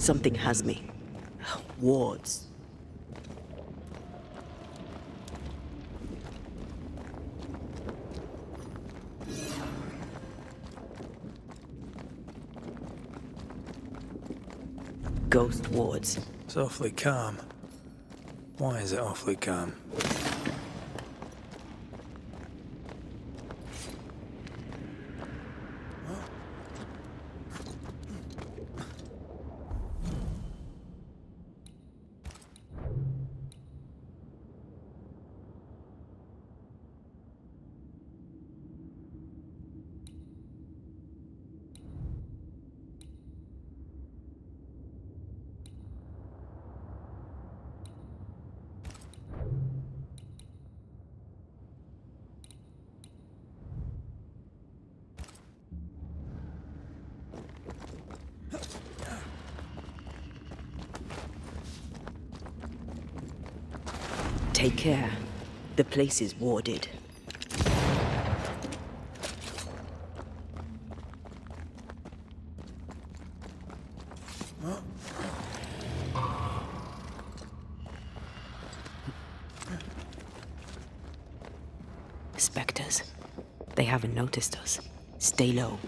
Something has me. Wards. Ghost wards. It's awfully calm. Why is it awfully calm? Take care. The place is warded. Spectres. They haven't noticed us. Stay low.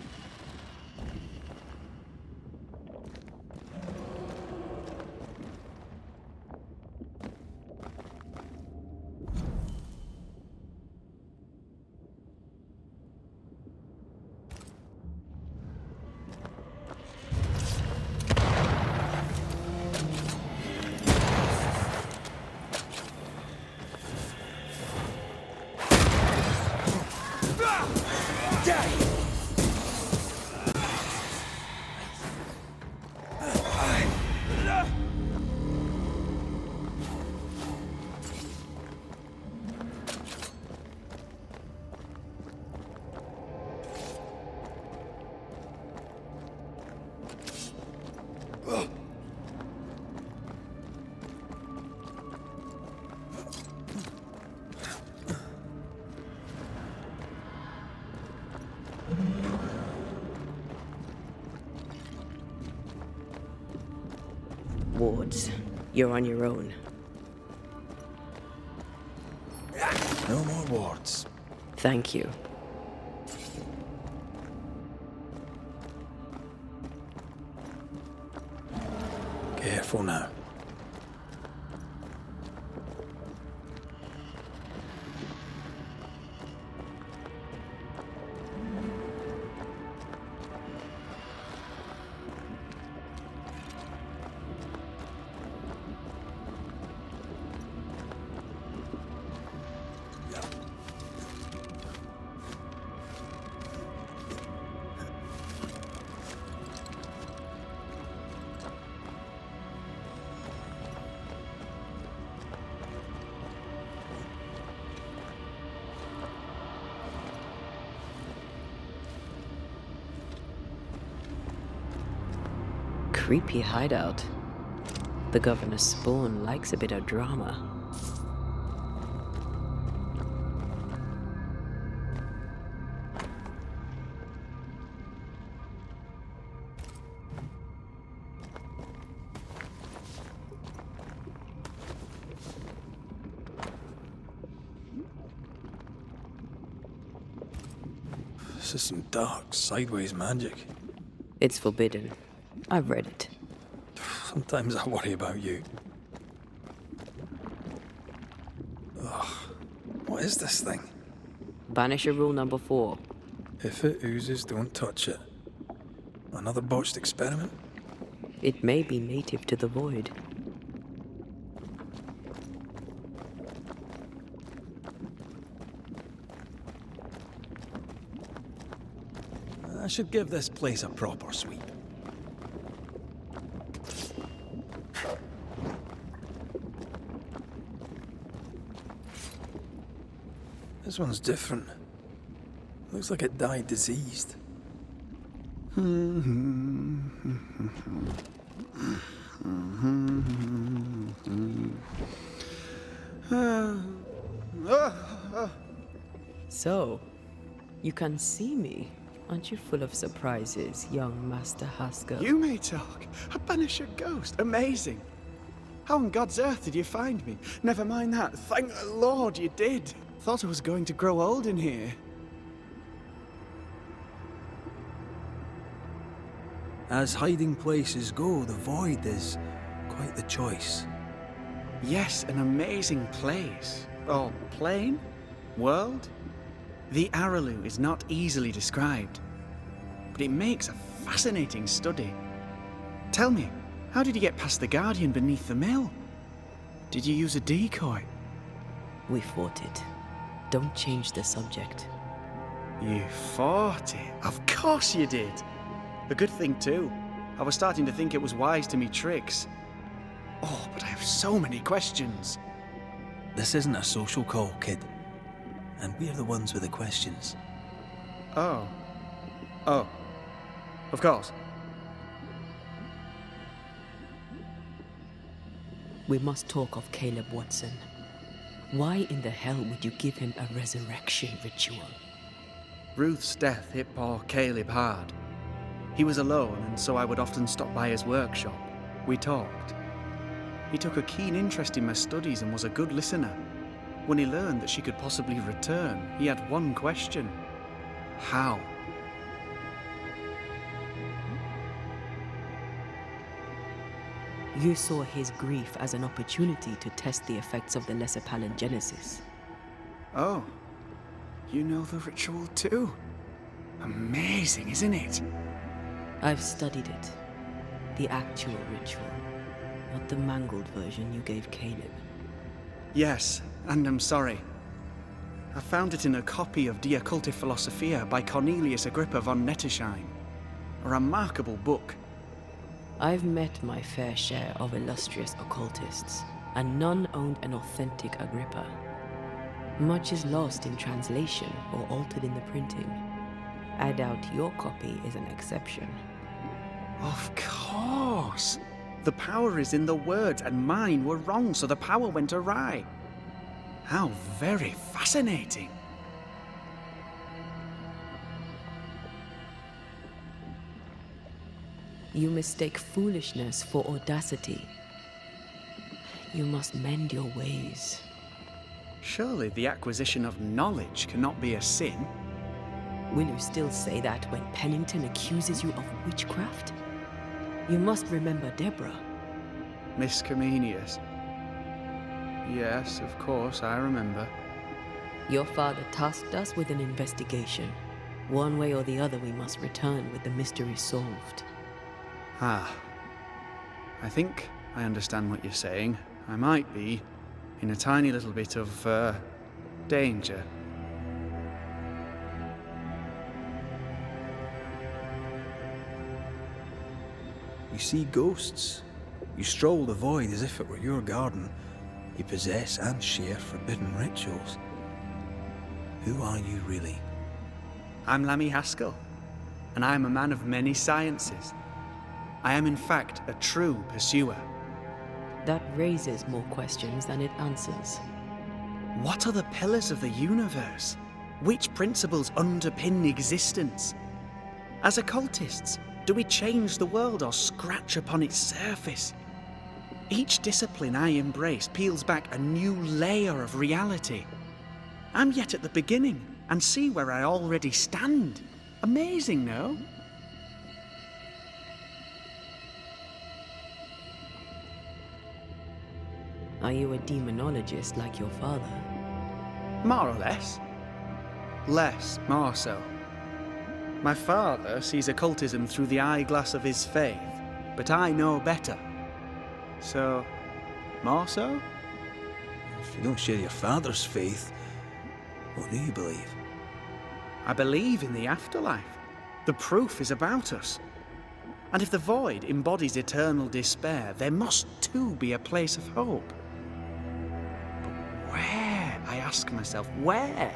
Wards, you're on your own. No more wards. Thank you. Careful now. Creepy hideout. The governor's spawn likes a bit of drama. This is some dark, sideways magic. It's forbidden. I've read it. Sometimes I worry about you. Ugh. What is this thing? Banisher rule number 4. If it oozes, don't touch it. Another botched experiment? It may be native to the void. I should give this place a proper sweep. This one's different. Looks like it died diseased. So, you can see me. Aren't you full of surprises, young Master Haskell? You may talk. A Banisher ghost. Amazing. How on God's earth did you find me? Never mind that. Thank the Lord you did. Thought I was going to grow old in here. As hiding places go, the Void is quite the choice. Yes, an amazing place. Or plane? World? The Araloo is not easily described, but it makes a fascinating study. Tell me, how did you get past the Guardian beneath the mill? Did you use a decoy? We fought it. Don't change the subject. You fought it? Of course you did. A good thing too. I was starting to think it was wise to me tricks. Oh, but I have so many questions. This isn't a social call, kid. And we're the ones with the questions. Oh. Oh. Of course. We must talk of Caleb Watson. Why in the hell would you give him a resurrection ritual? Ruth's death hit poor Caleb hard. He was alone, and so I would often stop by his workshop. We talked. He took a keen interest in my studies and was a good listener. When he learned that she could possibly return, he had one question. How? You saw his grief as an opportunity to test the effects of the lesser palingenesis. Oh. You know the ritual too? Amazing, isn't it? I've studied it. The actual ritual, not the mangled version you gave Caleb. Yes, and I'm sorry. I found it in a copy of De Occulti Philosophia by Cornelius Agrippa von Nettesheim. A remarkable book. I've met my fair share of illustrious occultists, and none owned an authentic Agrippa. Much is lost in translation or altered in the printing. I doubt your copy is an exception. Of course! The power is in the words, and mine were wrong, so the power went awry. How very fascinating! You mistake foolishness for audacity. You must mend your ways. Surely the acquisition of knowledge cannot be a sin. Will you still say that when Pennington accuses you of witchcraft? You must remember Deborah. Miss Comenius. Yes, of course, I remember. Your father tasked us with an investigation. One way or the other, we must return with the mystery solved. Ah. I think I understand what you're saying. I might be in a tiny little bit of, danger. You see ghosts. You stroll the Void as if it were your garden. You possess and share forbidden rituals. Who are you really? I'm Lammy Haskell, and I am a man of many sciences. I am in fact a true pursuer. That raises more questions than it answers. What are the pillars of the universe? Which principles underpin existence? As occultists, do we change the world or scratch upon its surface? Each discipline I embrace peels back a new layer of reality. I'm yet at the beginning, and see where I already stand. Amazing, no? Are you a demonologist like your father? More or less. Less, more so. My father sees occultism through the eyeglass of his faith, but I know better. So, more so? If you don't share your father's faith, what do you believe? I believe in the afterlife. The proof is about us. And if the void embodies eternal despair, there must too be a place of hope. But where? I ask myself, where?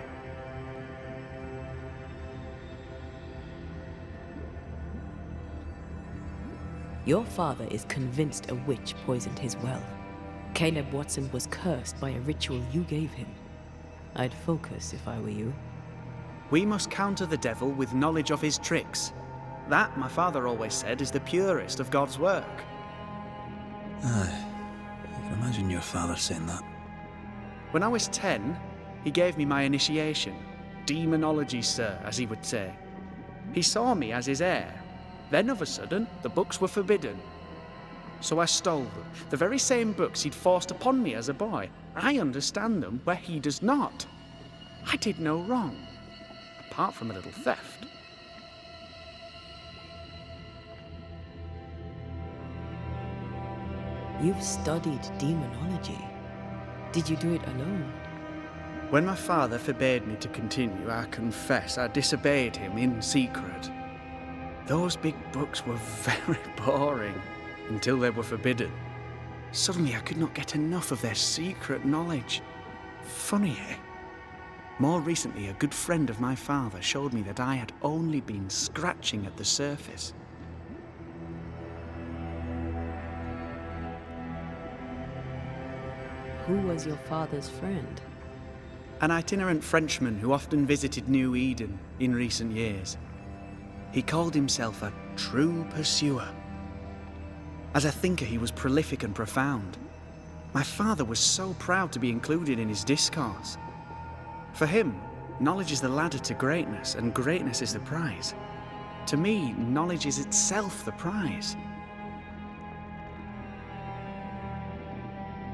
Your father is convinced a witch poisoned his well. Caleb Watson was cursed by a ritual you gave him. I'd focus if I were you. We must counter the devil with knowledge of his tricks. That, my father always said, is the purest of God's work. Aye, I can imagine your father saying that. When I was 10, he gave me my initiation. Demonology, sir, as he would say. He saw me as his heir. Then of a sudden, the books were forbidden. So I stole them, the very same books he'd forced upon me as a boy. I understand them where he does not. I did no wrong, apart from a little theft. You've studied demonology. Did you do it alone? When my father forbade me to continue, I confess I disobeyed him in secret. Those big books were very boring until they were forbidden. Suddenly I could not get enough of their secret knowledge. Funny, eh? More recently, a good friend of my father showed me that I had only been scratching at the surface. Who was your father's friend? An itinerant Frenchman who often visited New Eden in recent years. He called himself a true pursuer. As a thinker, he was prolific and profound. My father was so proud to be included in his discourse. For him, knowledge is the ladder to greatness, and greatness is the prize. To me, knowledge is itself the prize.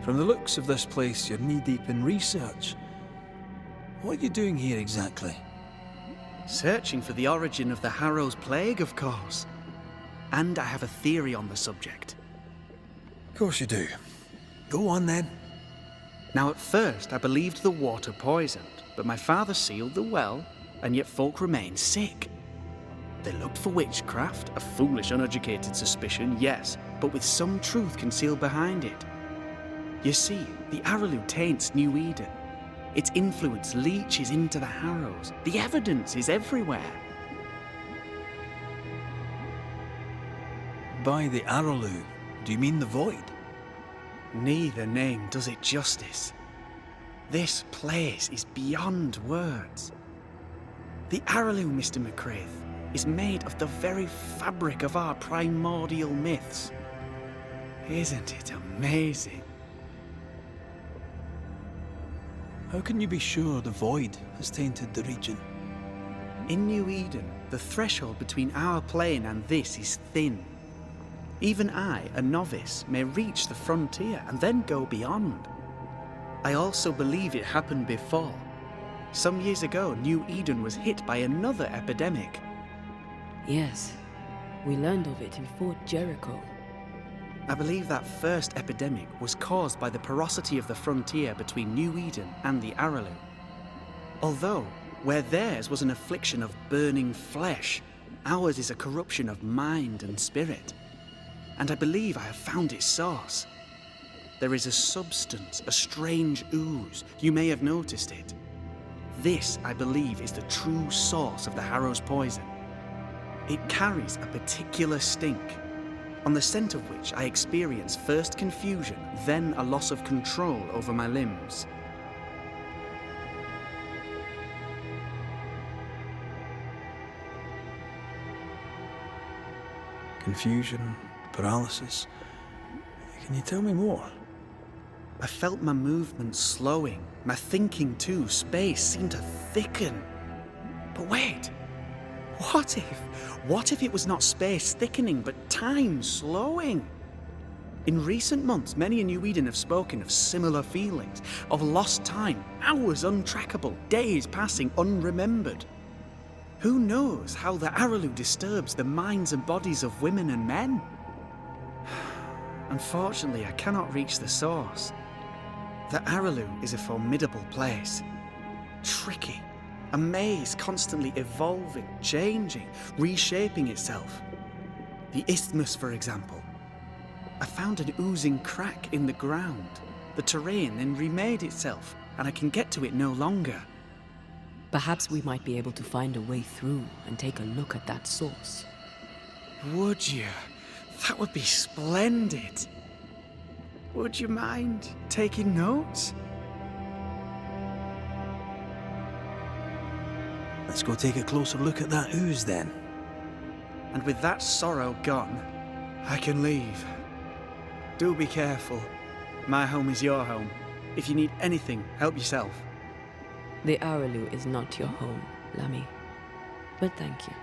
From the looks of this place, you're knee-deep in research. What are you doing here exactly? Searching for the origin of the Harrow's plague, of course. And I have a theory on the subject. Of course you do. Go on then. Now, at first, I believed the water poisoned, but my father sealed the well, and yet folk remained sick. They looked for witchcraft, a foolish, uneducated suspicion, yes, but with some truth concealed behind it. You see, the Arrowloo taints New Eden. Its influence leaches into the Harrows. The evidence is everywhere. By the Arrowloo, do you mean the Void? Neither name does it justice. This place is beyond words. The Arrowloo, Mr. McCraith, is made of the very fabric of our primordial myths. Isn't it amazing? How can you be sure the Void has tainted the region? In New Eden, the threshold between our plane and this is thin. Even I, a novice, may reach the frontier and then go beyond. I also believe it happened before. Some years ago, New Eden was hit by another epidemic. Yes, we learned of it in Fort Jericho. I believe that first epidemic was caused by the porosity of the frontier between New Eden and the Arrowloo. Although, where theirs was an affliction of burning flesh, ours is a corruption of mind and spirit. And I believe I have found its source. There is a substance, a strange ooze. You may have noticed it. This, I believe, is the true source of the Harrow's poison. It carries a particular stink, on the scent of which I experience first confusion, then a loss of control over my limbs. Confusion, paralysis. Can you tell me more? I felt my movements slowing, my thinking too. Space seemed to thicken. But wait, what if it was not space thickening, but time slowing? In recent months, many in New Eden have spoken of similar feelings, of lost time, hours untrackable, days passing unremembered. Who knows how the Arrowloo disturbs the minds and bodies of women and men? Unfortunately, I cannot reach the source. The Arrowloo is a formidable place. Tricky. A maze constantly evolving, changing, reshaping itself. The isthmus, for example. I found an oozing crack in the ground. The terrain then remade itself, and I can get to it no longer. Perhaps we might be able to find a way through and take a look at that source. Would you? That would be splendid. Would you mind taking notes? Let's go take a closer look at that ooze then. And with that sorrow gone, I can leave. Do be careful. My home is your home. If you need anything, help yourself. The Araloo is not your home, Lammy. But thank you.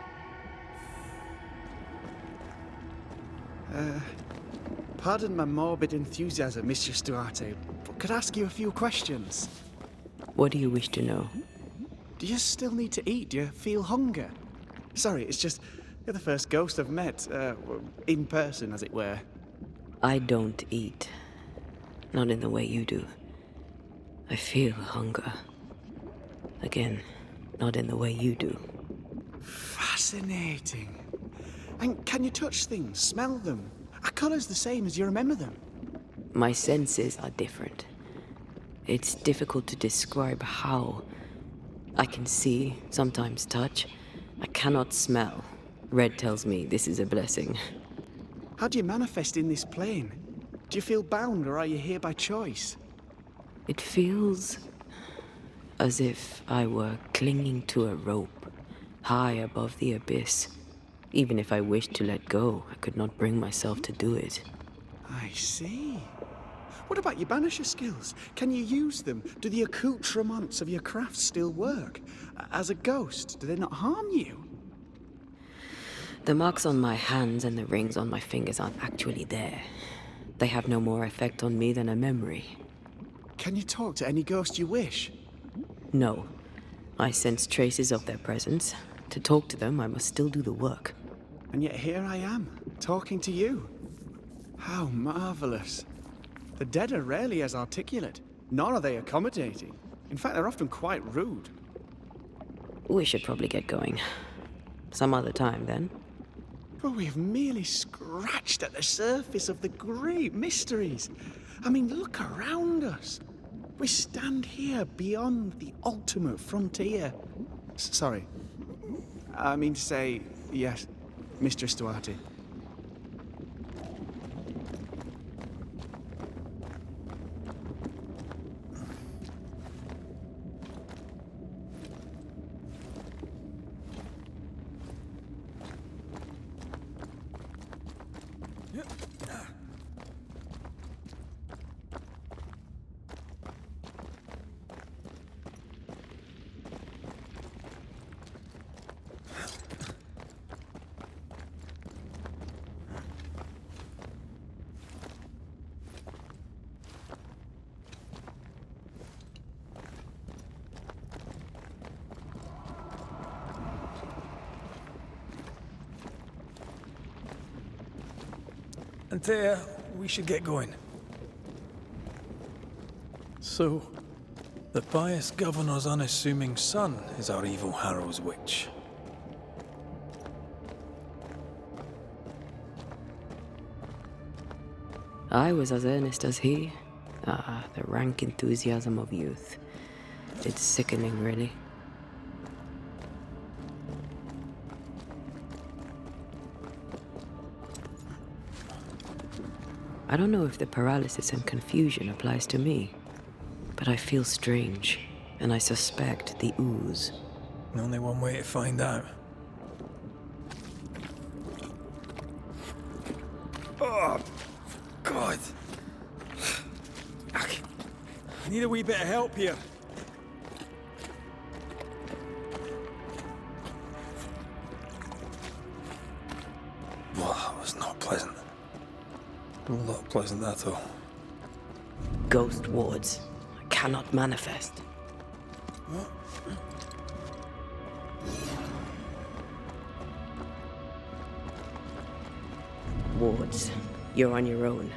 Pardon my morbid enthusiasm, Mistress Duarte, but could I ask you a few questions? What do you wish to know? Do you still need to eat? Do you feel hunger? Sorry, it's just, you're the first ghost I've met, in person, as it were. I don't eat. Not in the way you do. I feel hunger. Again, not in the way you do. Fascinating. And can you touch things, smell them? Are colours the same as you remember them? My senses are different. It's difficult to describe how. I can see, sometimes touch. I cannot smell. Red tells me this is a blessing. How do you manifest in this plane? Do you feel bound, or are you here by choice? It feels as if I were clinging to a rope, high above the abyss. Even if I wished to let go, I could not bring myself to do it. I see. What about your Banisher skills? Can you use them? Do the accoutrements of your craft still work? As a ghost, do they not harm you? The marks on my hands and the rings on my fingers aren't actually there. They have no more effect on me than a memory. Can you talk to any ghost you wish? No. I sense traces of their presence. To talk to them, I must still do the work. And yet here I am, talking to you. How marvelous. The dead are rarely as articulate, nor are they accommodating. In fact, they're often quite rude. We should probably get going. Some other time, then. But we have merely scratched at the surface of the great mysteries. I mean, look around us. We stand here beyond the ultimate frontier. Sorry. I mean to say, yes, Mistress Duarte. Antea, we should get going. So, the pious governor's unassuming son is our evil Harrow's witch. I was as earnest as he. Ah, the rank enthusiasm of youth. It's sickening, really. I don't know if the paralysis and confusion applies to me, but I feel strange, and I suspect the ooze. Only one way to find out. Oh, God. I need a wee bit of help here. Well, that was not pleasant. Not pleasant at all. Ghost wards. I cannot manifest. Wards, you're on your own.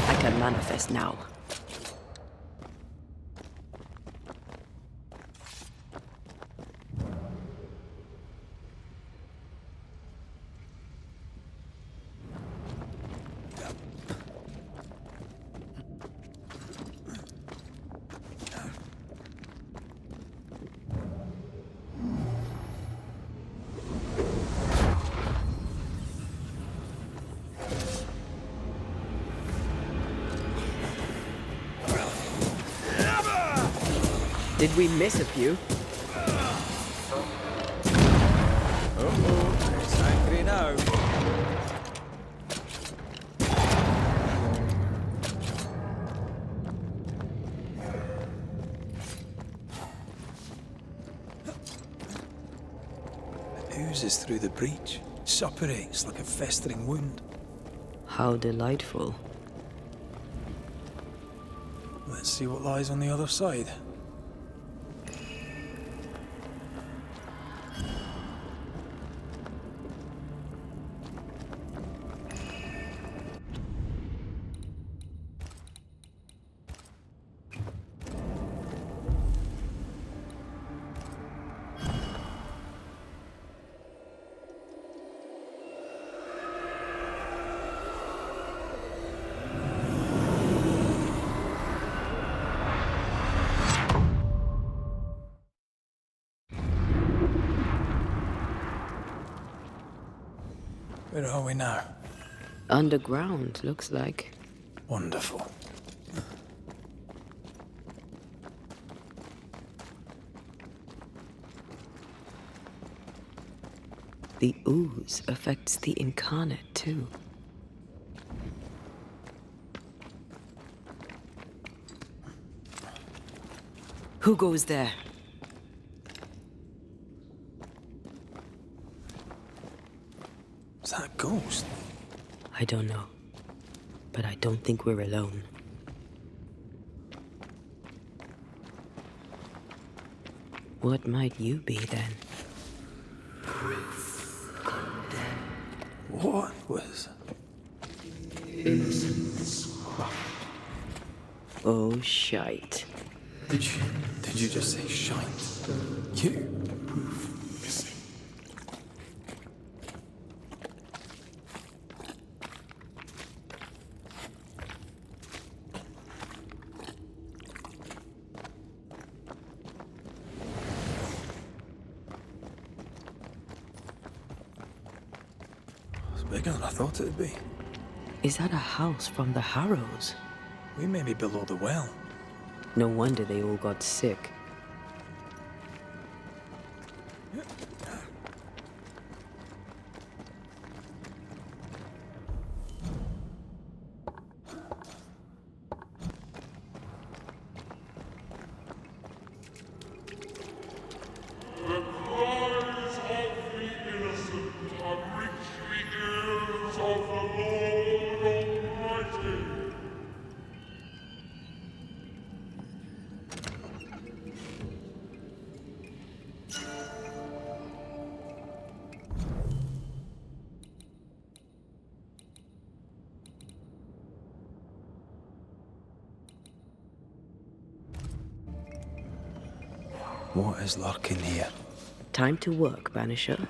I can manifest now. Did we miss a few? Oh, it's angry now. It oozes through the breach, suppurates like a festering wound. How delightful. Let's see what lies on the other side. Where are we now? Underground, looks like. Wonderful. The ooze affects the incarnate, too. Who goes there? Is that a ghost? I don't know. But I don't think we're alone. What might you be, then? What was... Oh, shite. Did you just say shite? You? It's bigger than I thought it'd be. Is that a house from the Harrows? We may be below the well. No wonder they all got sick. What is lurking here? Time to work, Banisher.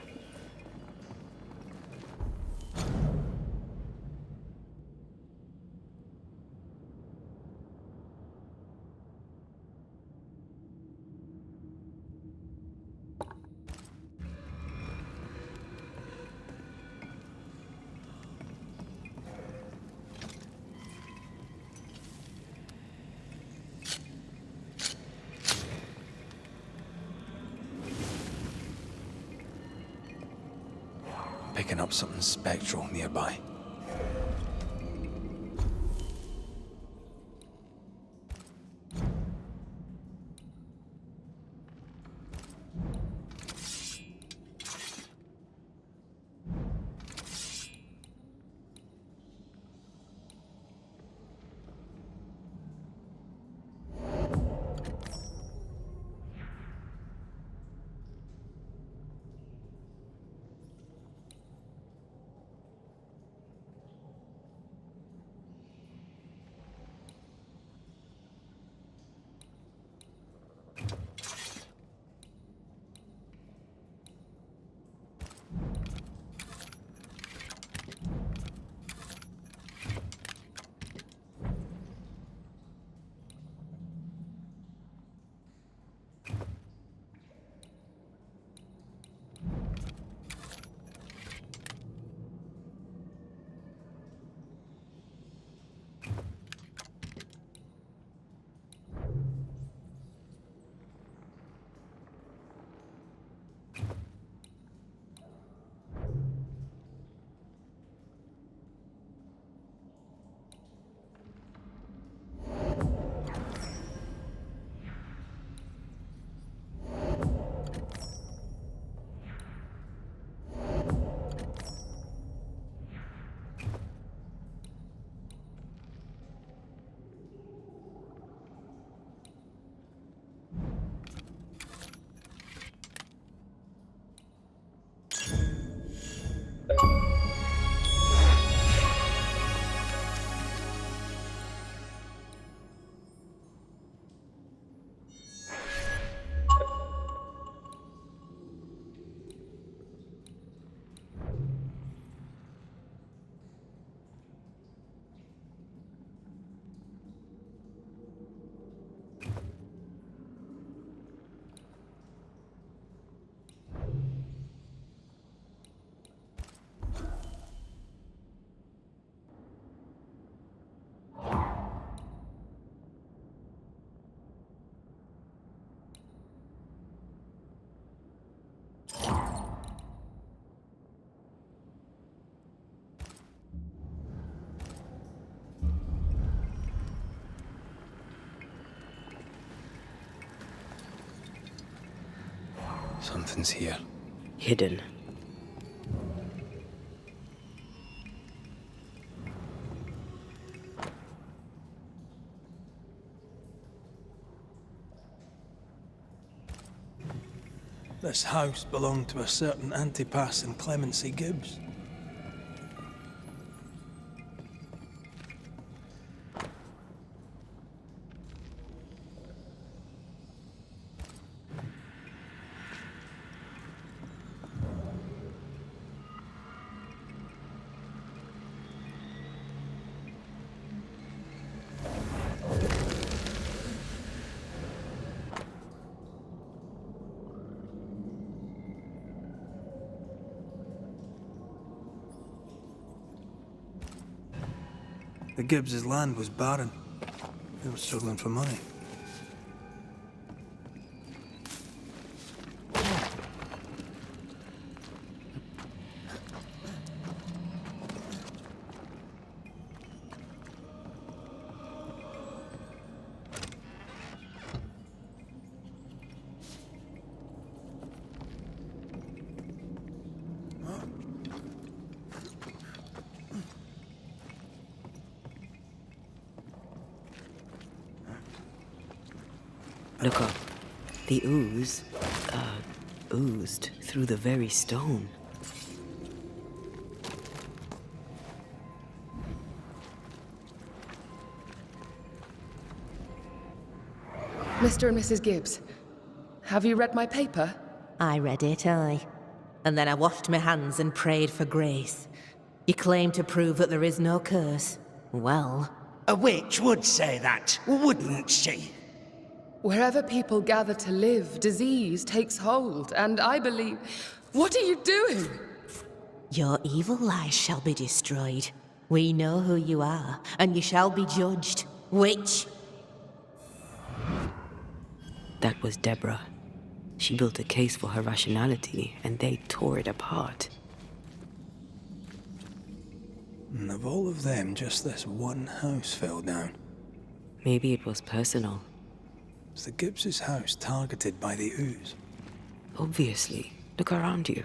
Picking up something spectral nearby. Something's here. Hidden. This house belonged to a certain Antipas and Clemency Gibbs. The Gibbs' land was barren. They were struggling for money. Look up. The ooze, oozed through the very stone. Mr. and Mrs. Gibbs, have you read my paper? I read it, aye. And then I washed my hands and prayed for grace. You claim to prove that there is no curse. Well, A witch would say that, wouldn't she? Wherever people gather to live, disease takes hold, and I believe... What are you doing? your evil lies shall be destroyed. We know who you are, and you shall be judged. Witch! That was Deborah. She built a case for her rationality, and they tore it apart. And of all of them, just this one house fell down. Maybe it was personal. Was the Gibbs' house targeted by the ooze? Obviously. Look around you.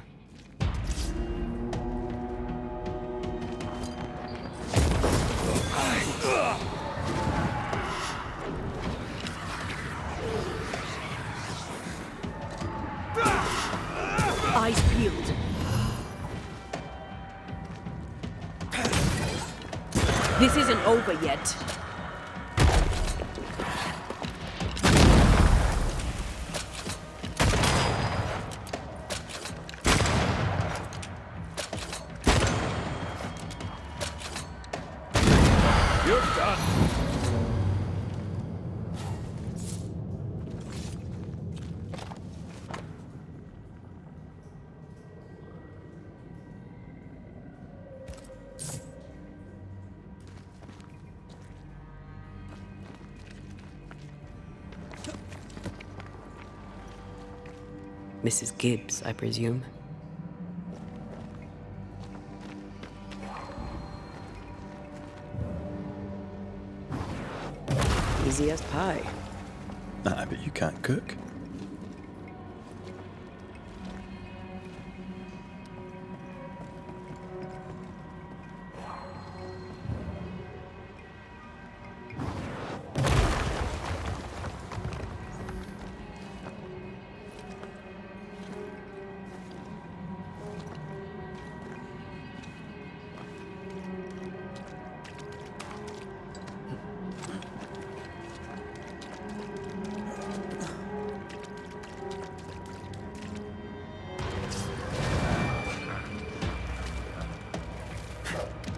Eyes peeled. This isn't over yet. You're done. Mrs. Gibbs, I presume. Easy as pie. I bet you can't cook.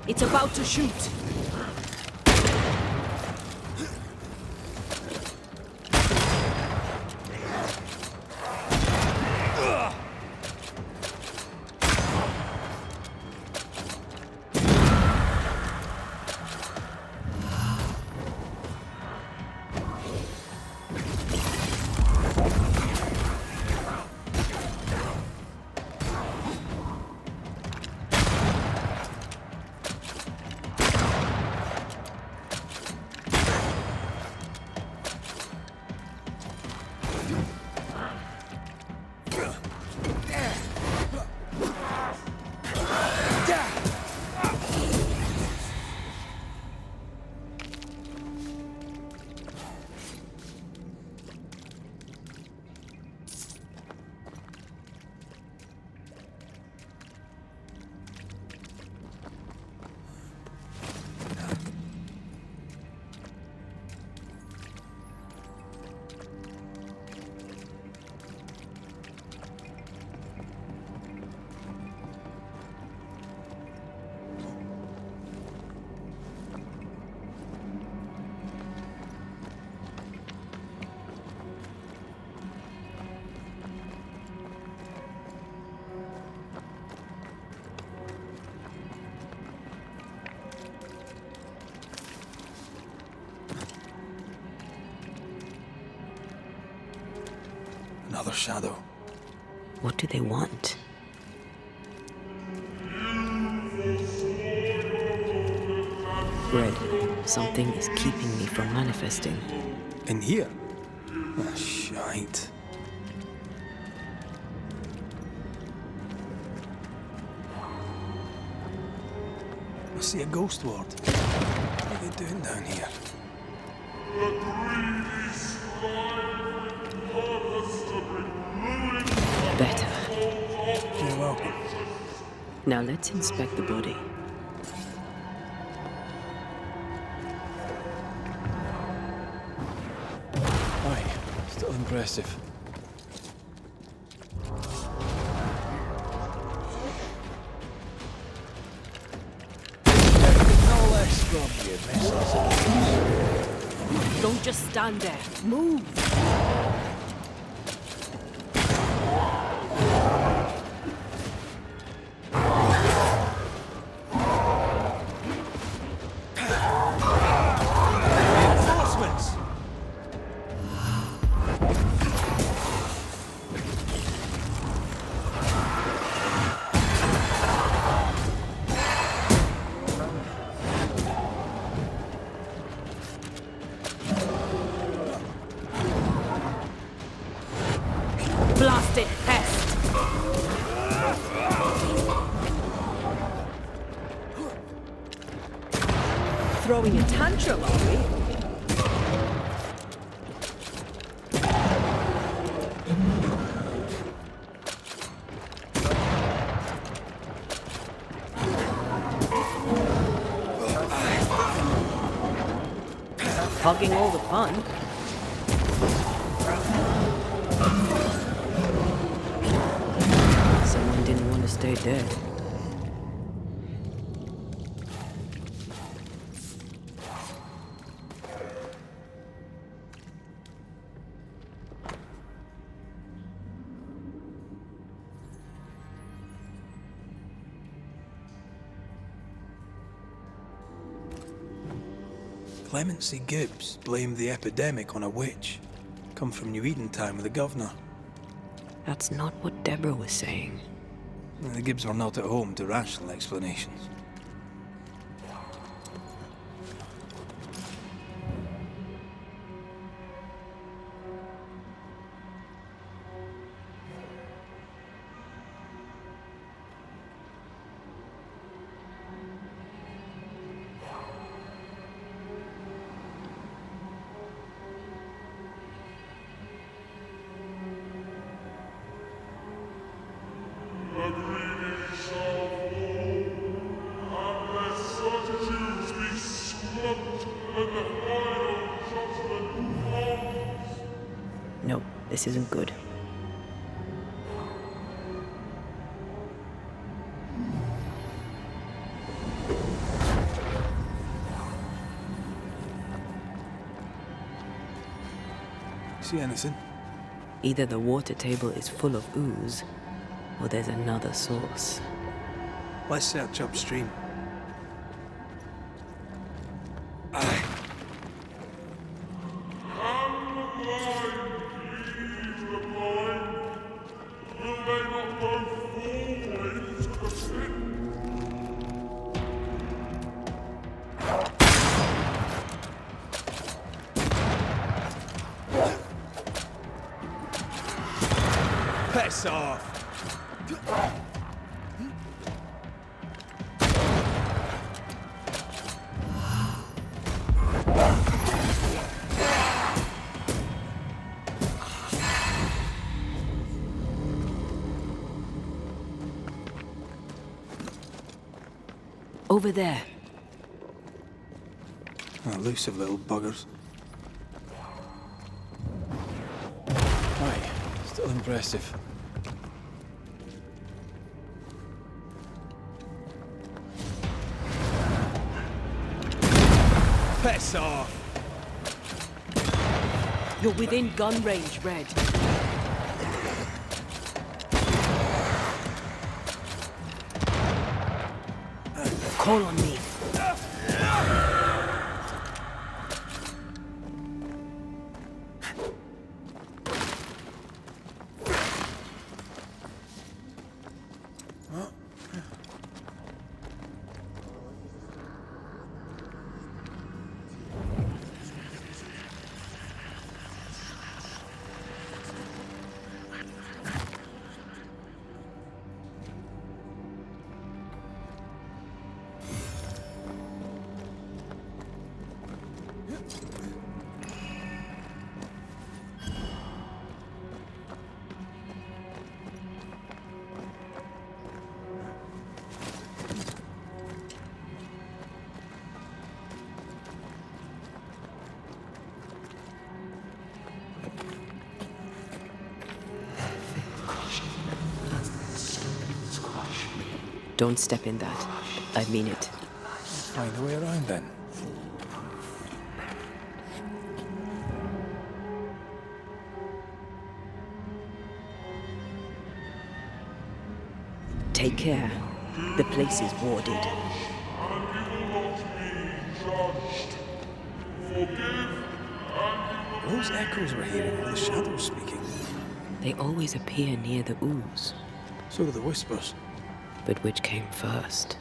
It's about to shoot. another shadow. What do they want? Red, something is keeping me from manifesting. In here? Ah, shite. I see a ghost ward. What are they doing down here? Better. You're welcome. Now let's inspect the body. Aye, still impressive. No less from you, miss. Don't just stand there. Move! Reinforcements! Blasted pest! Throwing a tantrum, are we? Hogging all the fun. Someone didn't want to stay dead. Clemency Gibbs blamed the epidemic on a witch. Come from New Eden time with the governor. That's not what Deborah was saying. The Gibbs were not at home to rational explanations. No, this isn't good. See anything? Either the water table is full of ooze, or there's another source. Let's search upstream. Piss off! Over there. Elusive little buggers. Aye, still impressive. Piss off! You're within gun range, Red. Call on me. Don't step in that. I mean it. Find a way around then. Take care. The place is warded. Those echoes we're hearing are the shadows speaking. They always appear near the ooze. So do the whispers. But which came first?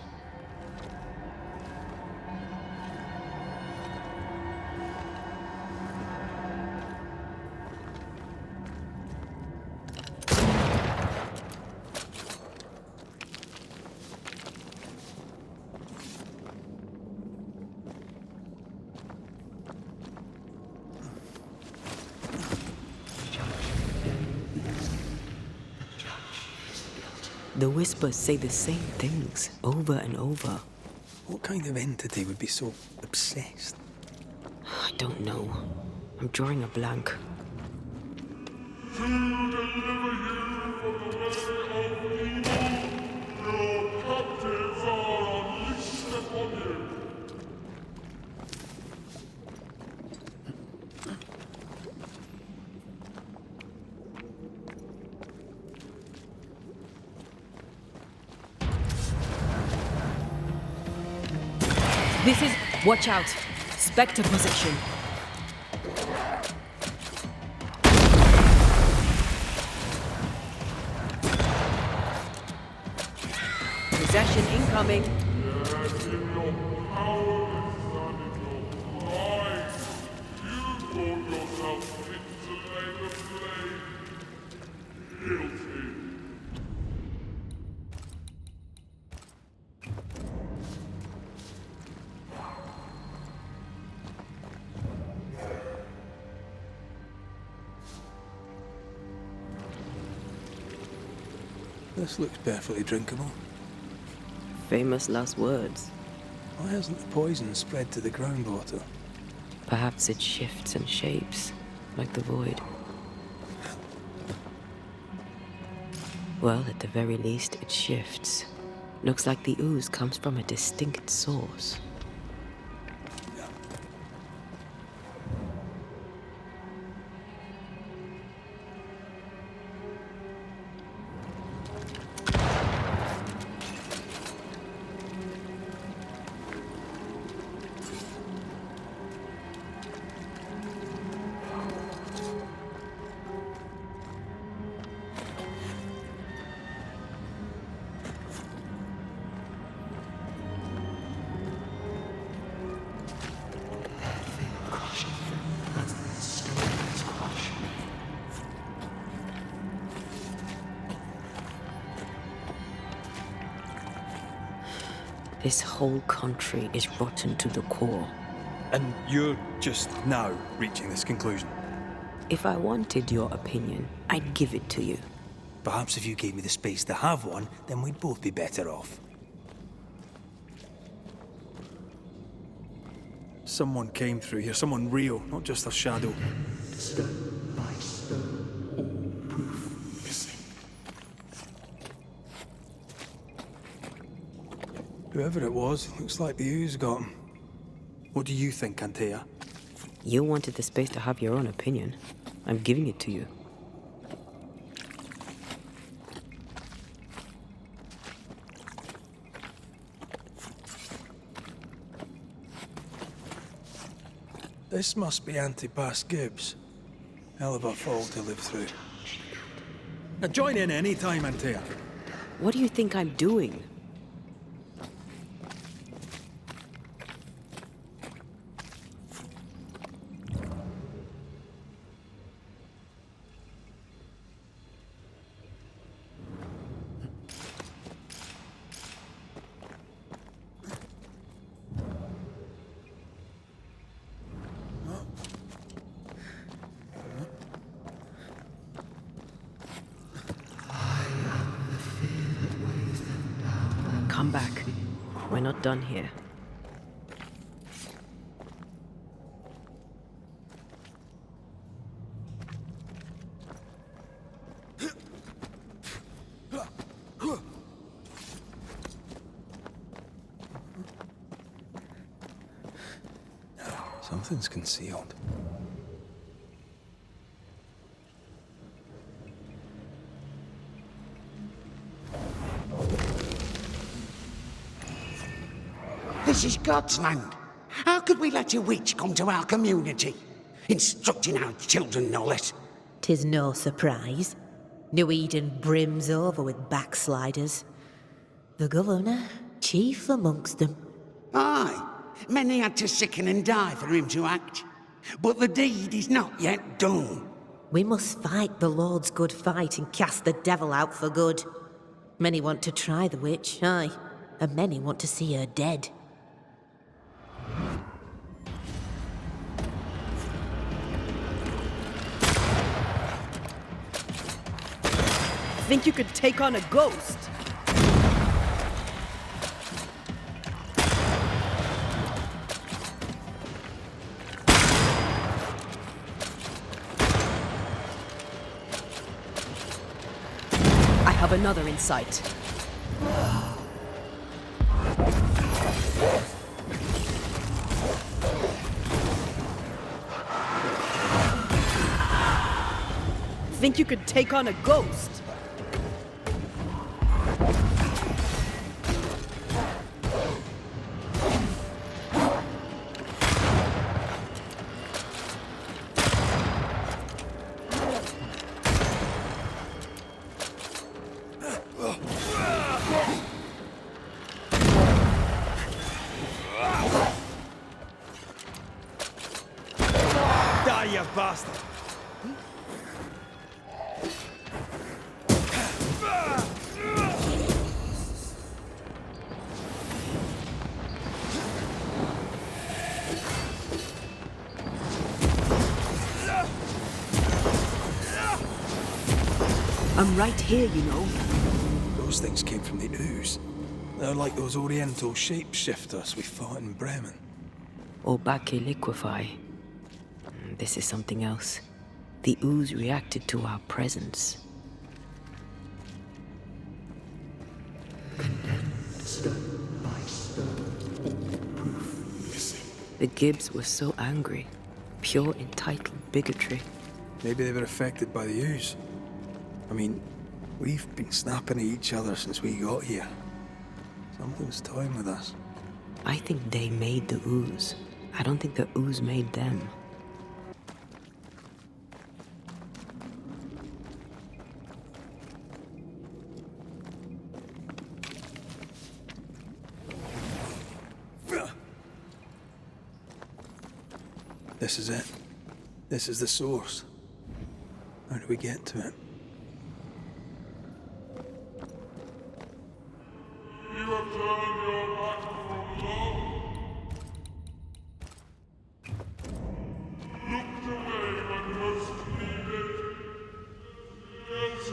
The whispers say the same things over and over. What kind of entity would be so obsessed? I don't know. I'm drawing a blank. To deliver you from the way of evil, your captives are unleashed upon you. This is... Watch out! Spectre position. Possession incoming. Yet in your powerless and in your pride, you brought yourself into the flame. Guilty. This looks perfectly drinkable. Famous last words. Why hasn't the poison spread to the groundwater? Perhaps it shifts and shapes, like the void. Well, at the very least, it shifts. Looks like the ooze comes from a distinct source. This whole country is rotten to the core. And you're just now reaching this conclusion? If I wanted your opinion, I'd give it to you. Perhaps if you gave me the space to have one, then we'd both be better off. Someone came through here, someone real, not just a shadow. Stone by stone, all proof missing. Whoever it was, looks like the ooze got him. What do you think, Antea? You wanted the space to have your own opinion. I'm giving it to you. This must be Antipas Gibbs. Hell of a fall to live through. Now join in any time, Antea. What do you think I'm doing? Come back. We're not done here. Something's concealed. This is God's land. How could we let a witch come to our community? Instructing our children, no less. 'Tis no surprise. New Eden brims over with backsliders. The governor, chief amongst them. Aye, many had to sicken and die for him to act. But the deed is not yet done. We must fight the Lord's good fight and cast the devil out for good. Many want to try the witch, aye, and many want to see her dead. Think you could take on a ghost? I have another in sight. Think you could take on a ghost? Die, you bastard! I'm right here, you know. Those things came from the ooze. They're like those oriental shapeshifters we fought in Bremen. Or Bacche liquefy. This is something else. The ooze reacted to our presence. Stone by stone, all proof missing. The Gibbs were so angry. Pure entitled bigotry. Maybe they were affected by the ooze. I mean, we've been snapping at each other since we got here. Something's toying with us. I think they made the ooze. I don't think the ooze made them. This is it. This is the source. How do we get to it? You have turned your back from love. Looked away when most needed. Yes,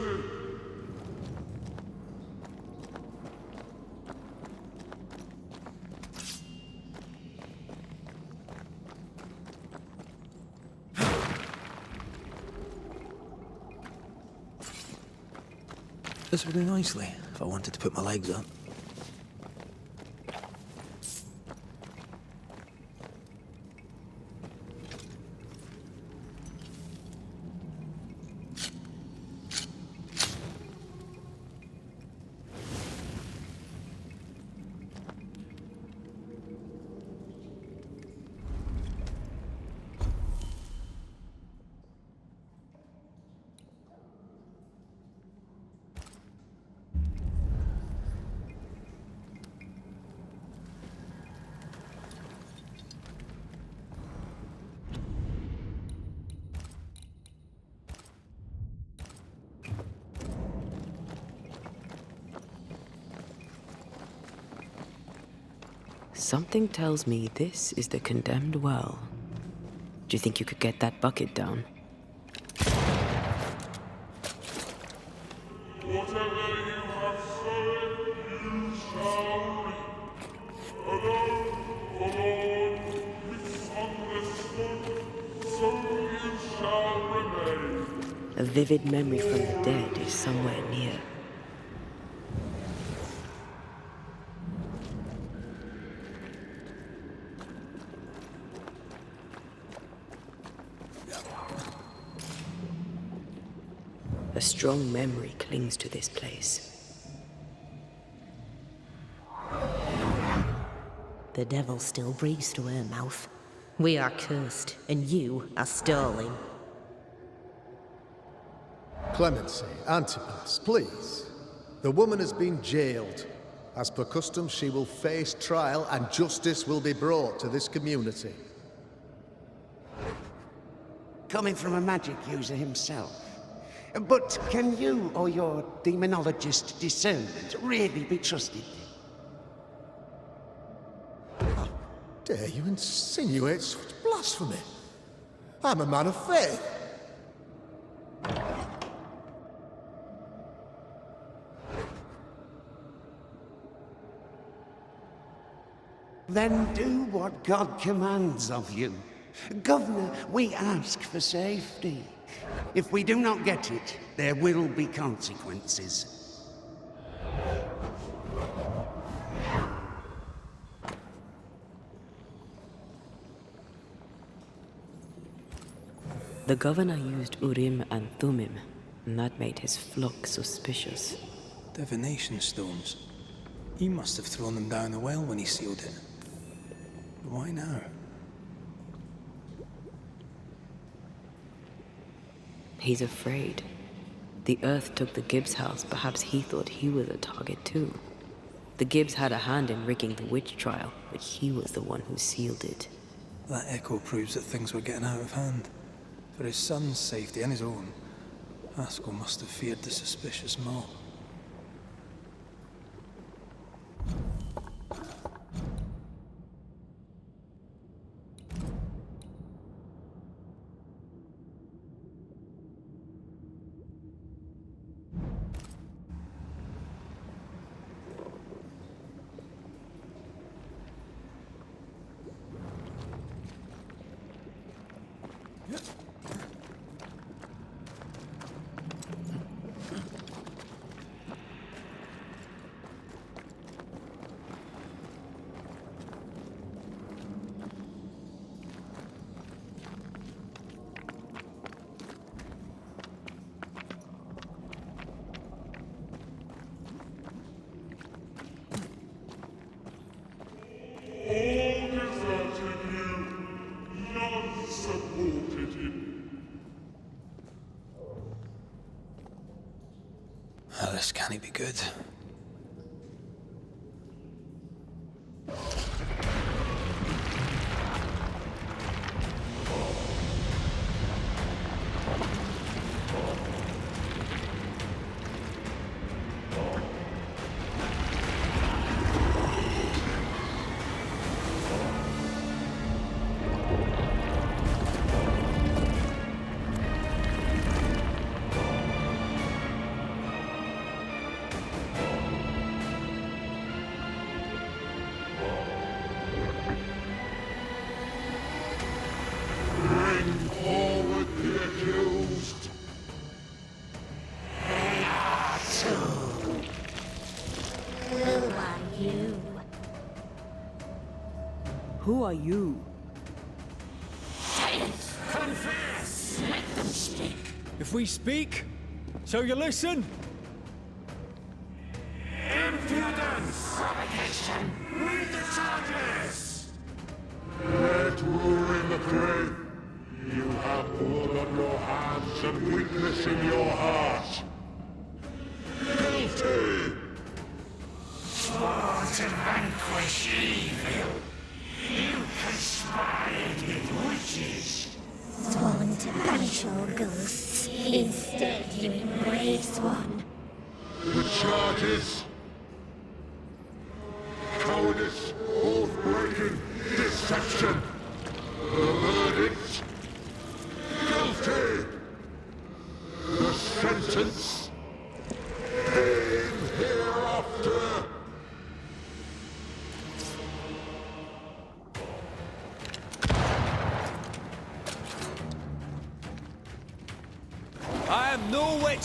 This would do nicely if I wanted to put my legs up. Something tells me this is the condemned well. Do you think you could get that bucket down? Whatever you have sown, you shall reap. Alone, forlorn, misunderstood, so you shall remain. A vivid memory from the dead is somewhere near. A strong memory clings to this place. The devil still breathes through her mouth. We are cursed, and you are stolen. Clemency, Antipas, please. The woman has been jailed. As per custom, she will face trial and justice will be brought to this community. Coming from a magic user himself. But can you or your demonologist discernment really be trusted? How dare you insinuate such blasphemy? I'm a man of faith. Then do what God commands of you. Governor, we ask for safety. If we do not get it, there will be consequences. The governor used Urim and Thummim, and that made his flock suspicious. Divination stones. He must have thrown them down the well when he sealed it. But why now? He's afraid. The Earth took the Gibbs house. Perhaps he thought he was a target too. The Gibbs had a hand in rigging the witch trial, but he was the one who sealed it. That echo proves that things were getting out of hand. For his son's safety and his own, Haskell must have feared the suspicious mob. All deserted you, none supported him. Oh, this can't be good. Who are you? Confess! Let them speak! If we speak, so you listen? Impudence! Provocation! Read the charges! Let rule in the grave. You have blood on your hands and weakness in your heart. Guilty! Swore to vanquish evil. You conspired with witches. Sworn to banish all ghosts. Instead, you embrace one. The charges. Cowardice, oath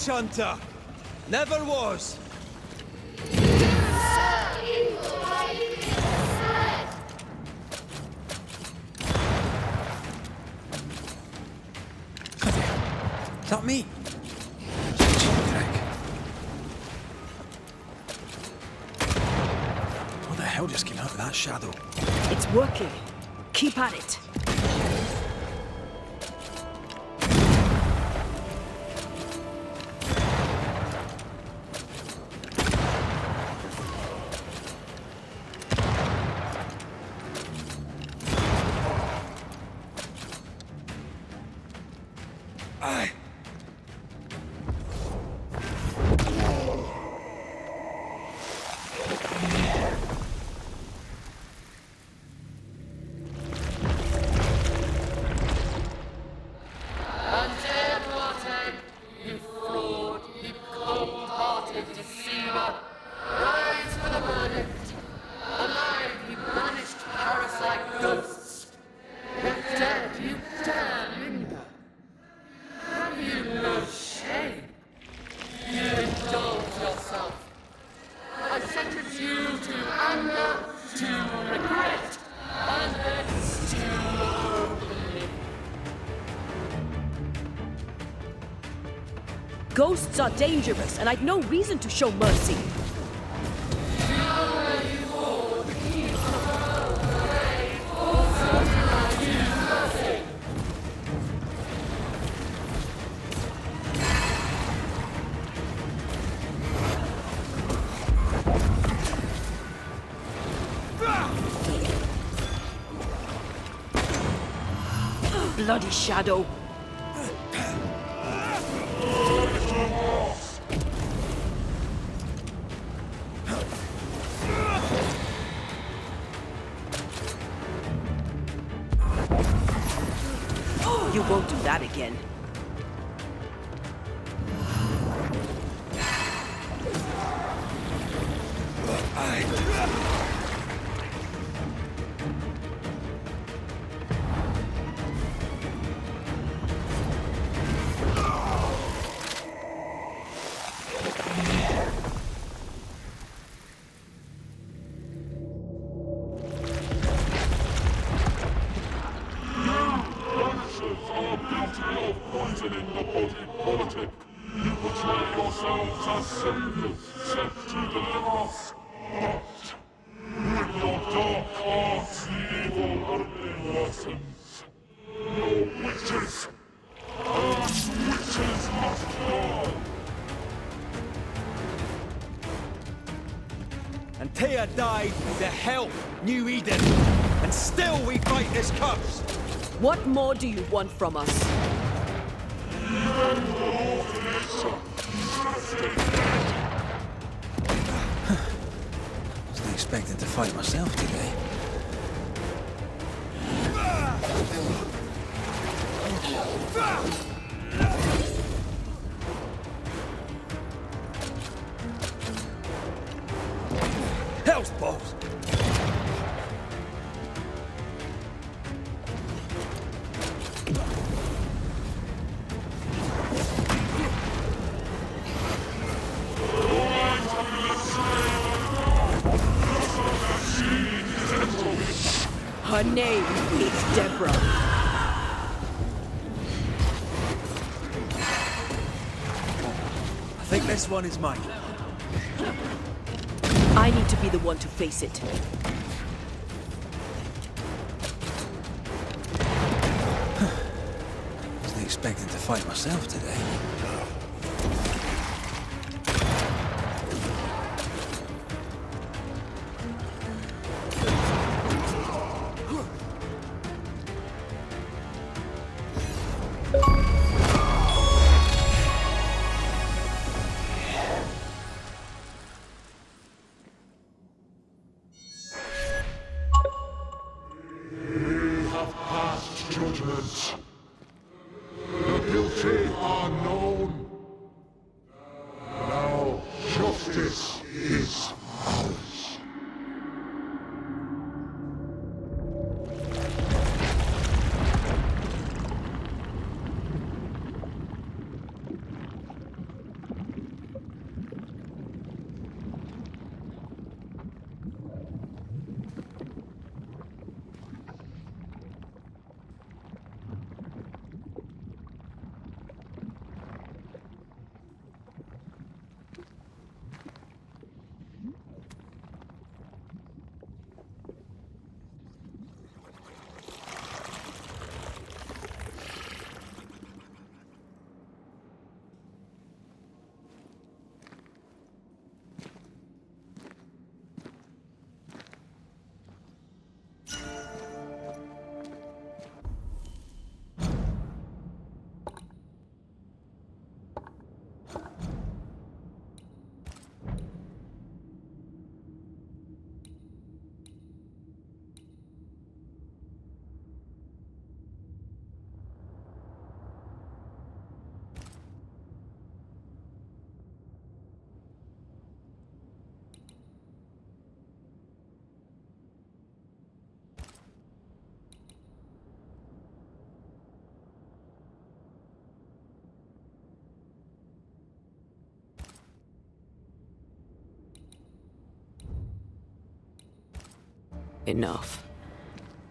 witch hunter. Never was. Is that me? What the hell just came out of that shadow? It's working. Keep at it. Ghosts are dangerous, and I'd no reason to show mercy. Bloody shadow. You won't do that again. Antea died to help New Eden, and still we fight this curse. What more do you want from us? Wasn't expecting to fight myself today. Hell's balls! Her name is Deborah. I think this one is mine. I need to be the one to face it. Wasn't expecting to fight myself today. The guilty are known. Enough.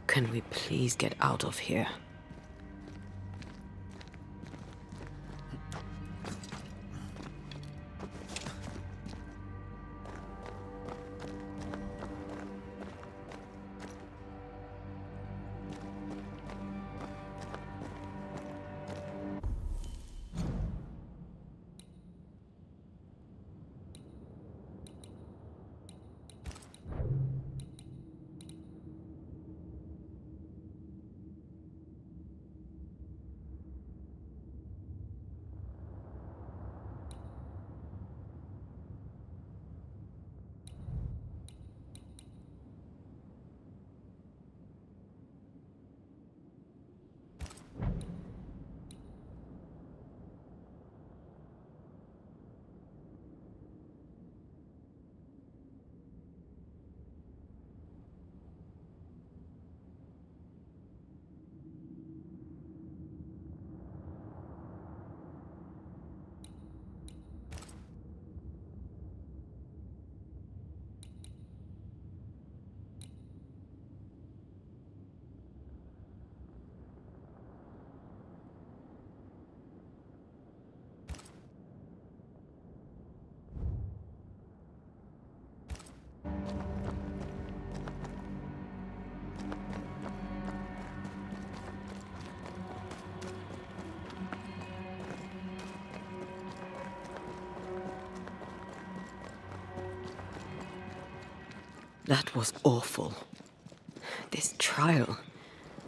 Can we please get out of here? That was awful. This trial.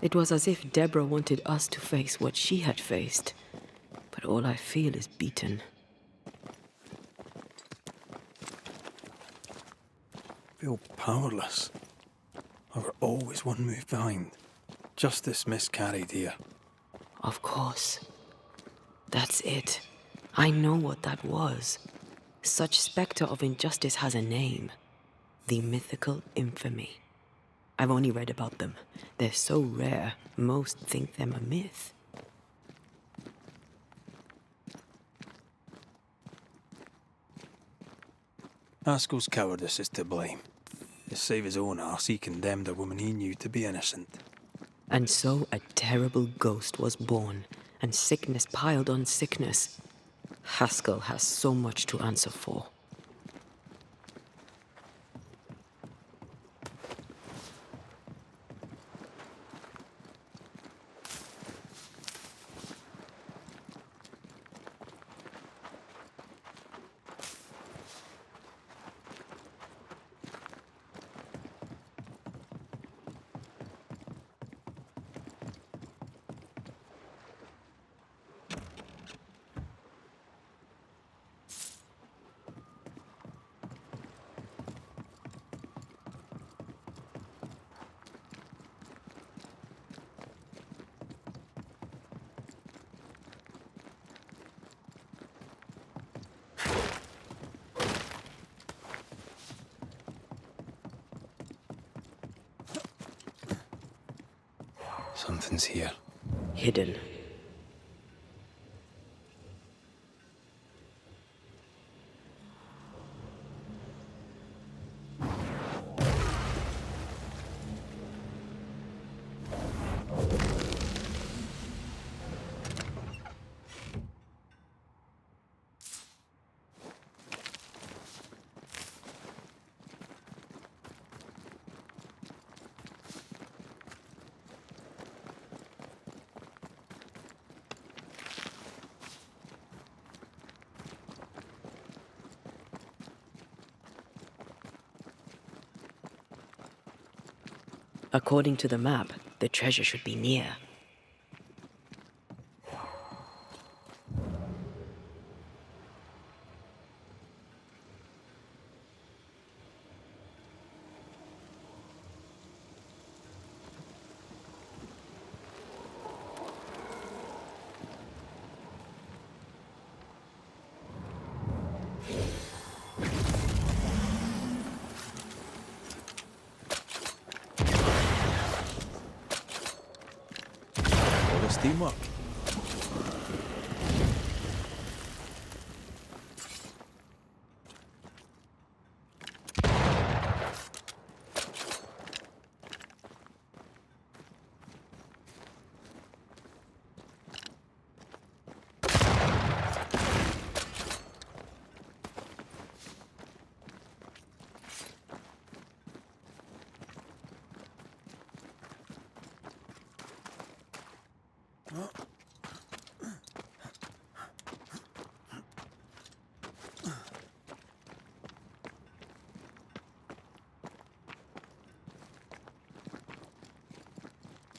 It was as if Deborah wanted us to face what she had faced. But all I feel is beaten. Feel powerless. I were always one move behind. Justice miscarried here. Of course. That's it. I know what that was. Such spectre of injustice has a name. The mythical infamy. I've only read about them. They're so rare, most think them a myth. Haskell's cowardice is to blame. To save his own arse, he condemned a woman he knew to be innocent. And so a terrible ghost was born, and sickness piled on sickness. Haskell has so much to answer for. Something's here. Hidden. According to the map, the treasure should be near. Teamwork.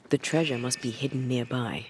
The treasure must be hidden nearby.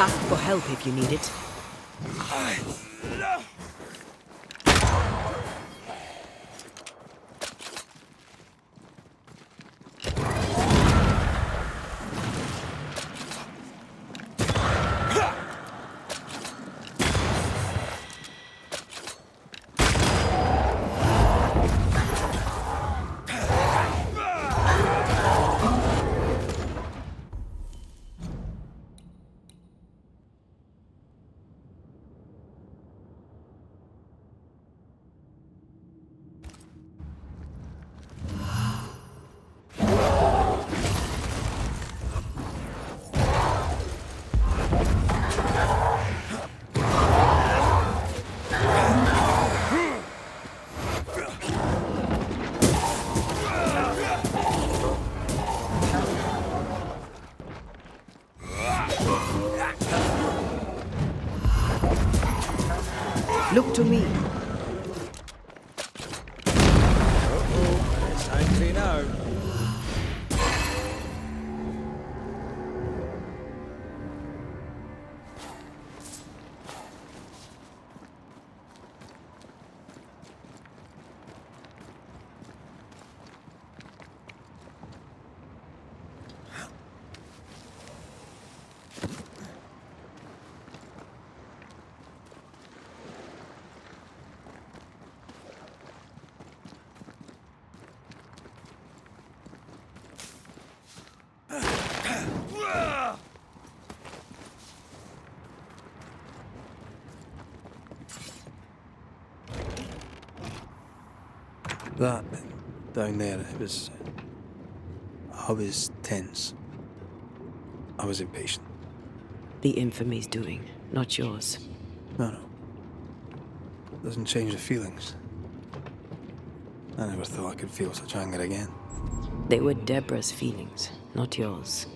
Ask for help if you need it. Look to me. It's angry now. That down there, I was tense. I was impatient. The infamy's doing, not yours. No. Doesn't change the feelings. I never thought I could feel such anger again. They were Deborah's feelings, not yours.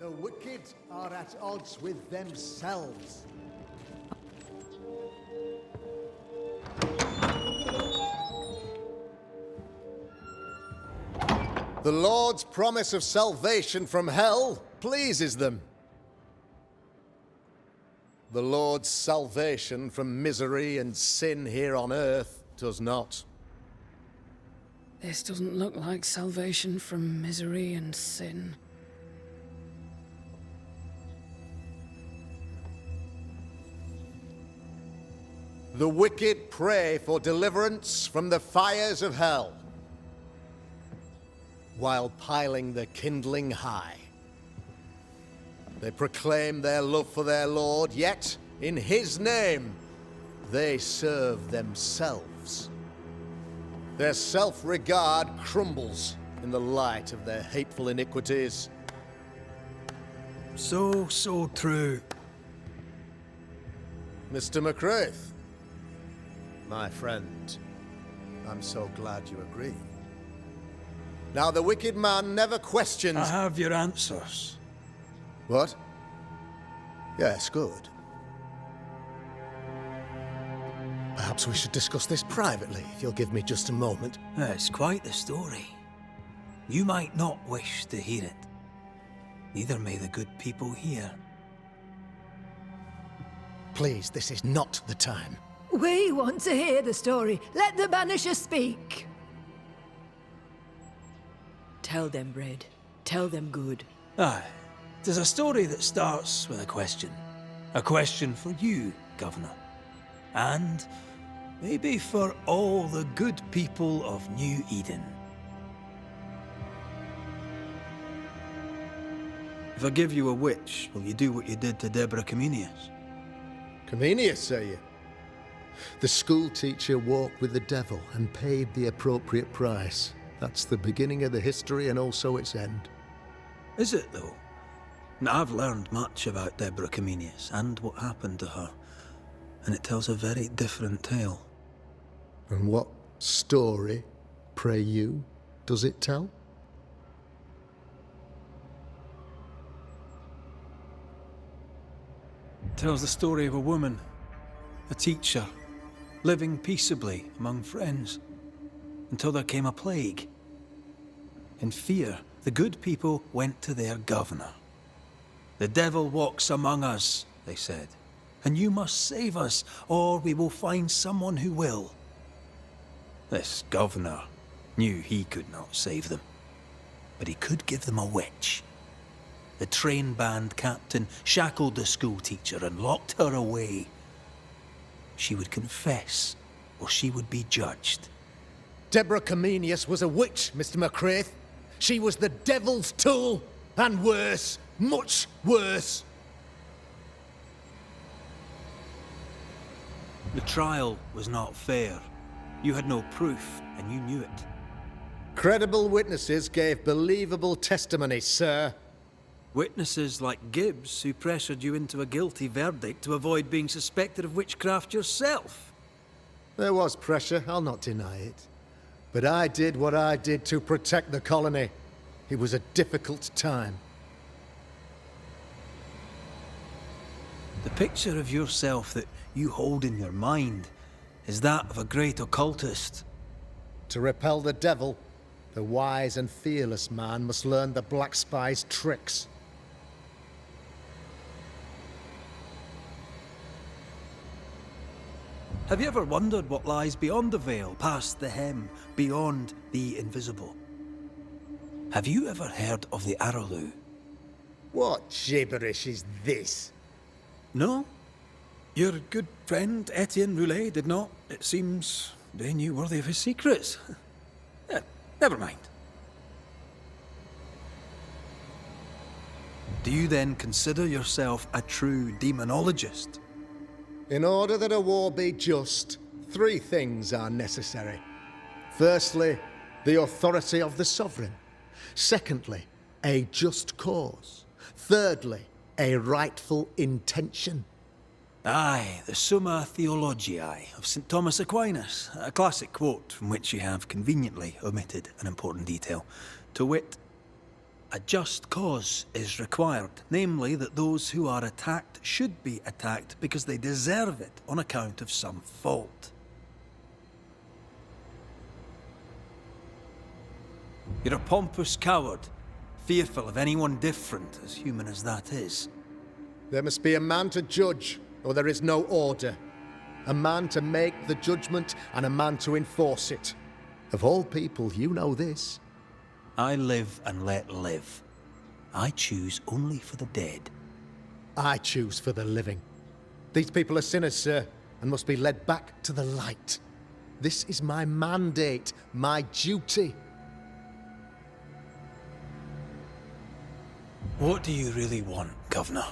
The wicked are at odds with themselves. The Lord's promise of salvation from hell pleases them. The Lord's salvation from misery and sin here on earth does not. This doesn't look like salvation from misery and sin. The wicked pray for deliverance from the fires of hell, while piling the kindling high. They proclaim their love for their Lord, yet, in His name, they serve themselves. Their self-regard crumbles in the light of their hateful iniquities. So true. Mr. McCraith, my friend, I'm so glad you agree. Now, the wicked man never questions... I have your answers. What? Yes, good. Perhaps we should discuss this privately, if you'll give me just a moment. It's quite the story. You might not wish to hear it. Neither may the good people here. Please, this is not the time. We want to hear the story. Let the Banisher speak. Tell them, Red. Tell them good. Aye. There's a story that starts with a question. A question for you, Governor. And maybe for all the good people of New Eden. If I give you a witch, will you do what you did to Deborah Comenius? Comenius, say you? The school teacher walked with the devil and paid the appropriate price. That's the beginning of the history and also its end. Is it, though? I've learned much about Deborah Comenius and what happened to her, and it tells a very different tale. And what story, pray you, does it tell? It tells the story of a woman, a teacher, living peaceably among friends, until there came a plague. In fear, the good people went to their governor. "The devil walks among us," they said, "and you must save us, or we will find someone who will." This governor knew he could not save them, but he could give them a witch. The train band captain shackled the school teacher and locked her away. She would confess, or she would be judged. Deborah Comenius was a witch, Mr. McCraith. She was the devil's tool, and worse, much worse. The trial was not fair. You had no proof, and you knew it. Credible witnesses gave believable testimony, sir. Witnesses like Gibbs, who pressured you into a guilty verdict to avoid being suspected of witchcraft yourself. There was pressure, I'll not deny it. But I did what I did to protect the colony. It was a difficult time. The picture of yourself that you hold in your mind is that of a great occultist. To repel the devil, the wise and fearless man must learn the Black Spy's tricks. Have you ever wondered what lies beyond the veil, past the hem, beyond the invisible? Have you ever heard of the Arrowloo? What gibberish is this? No? Your good friend Etienne Roulet did not. It seems they knew worthy of his secrets. Never mind. Do you then consider yourself a true demonologist? In order that a war be just, 3 things are necessary. Firstly, the authority of the sovereign. Secondly, a just cause. Thirdly, a rightful intention. Aye, the Summa Theologiae of St. Thomas Aquinas, a classic quote from which you have conveniently omitted an important detail. To wit, a just cause is required, namely that those who are attacked should be attacked because they deserve it on account of some fault. You're a pompous coward, fearful of anyone different, as human as that is. There must be a man to judge, or there is no order. A man to make the judgment, and a man to enforce it. Of all people, you know this. I live and let live. I choose only for the dead. I choose for the living. These people are sinners, sir, and must be led back to the light. This is my mandate, my duty. What do you really want, Governor?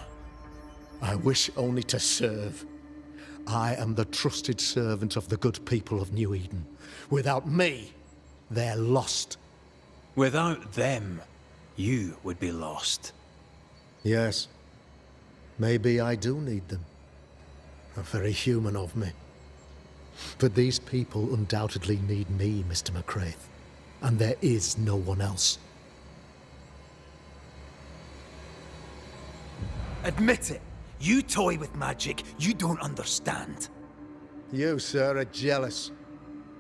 I wish only to serve. I am the trusted servant of the good people of New Eden. Without me, they're lost. Without them, you would be lost. Yes. Maybe I do need them. How very human of me. But these people undoubtedly need me, Mr. McCraith. And there is no one else. Admit it. You toy with magic you don't understand. You, sir, are jealous.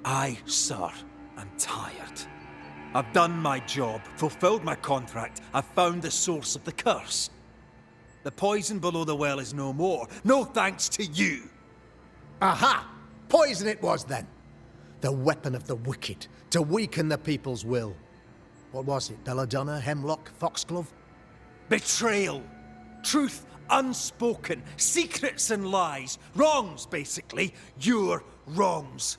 I, sir, am tired. I've done my job, fulfilled my contract, I've found the source of the curse. The poison below the well is no more, no thanks to you. Aha! Poison it was, then. The weapon of the wicked, to weaken the people's will. What was it, belladonna, hemlock, foxglove? Betrayal. Truth unspoken, secrets and lies. Wrongs, basically. Your wrongs.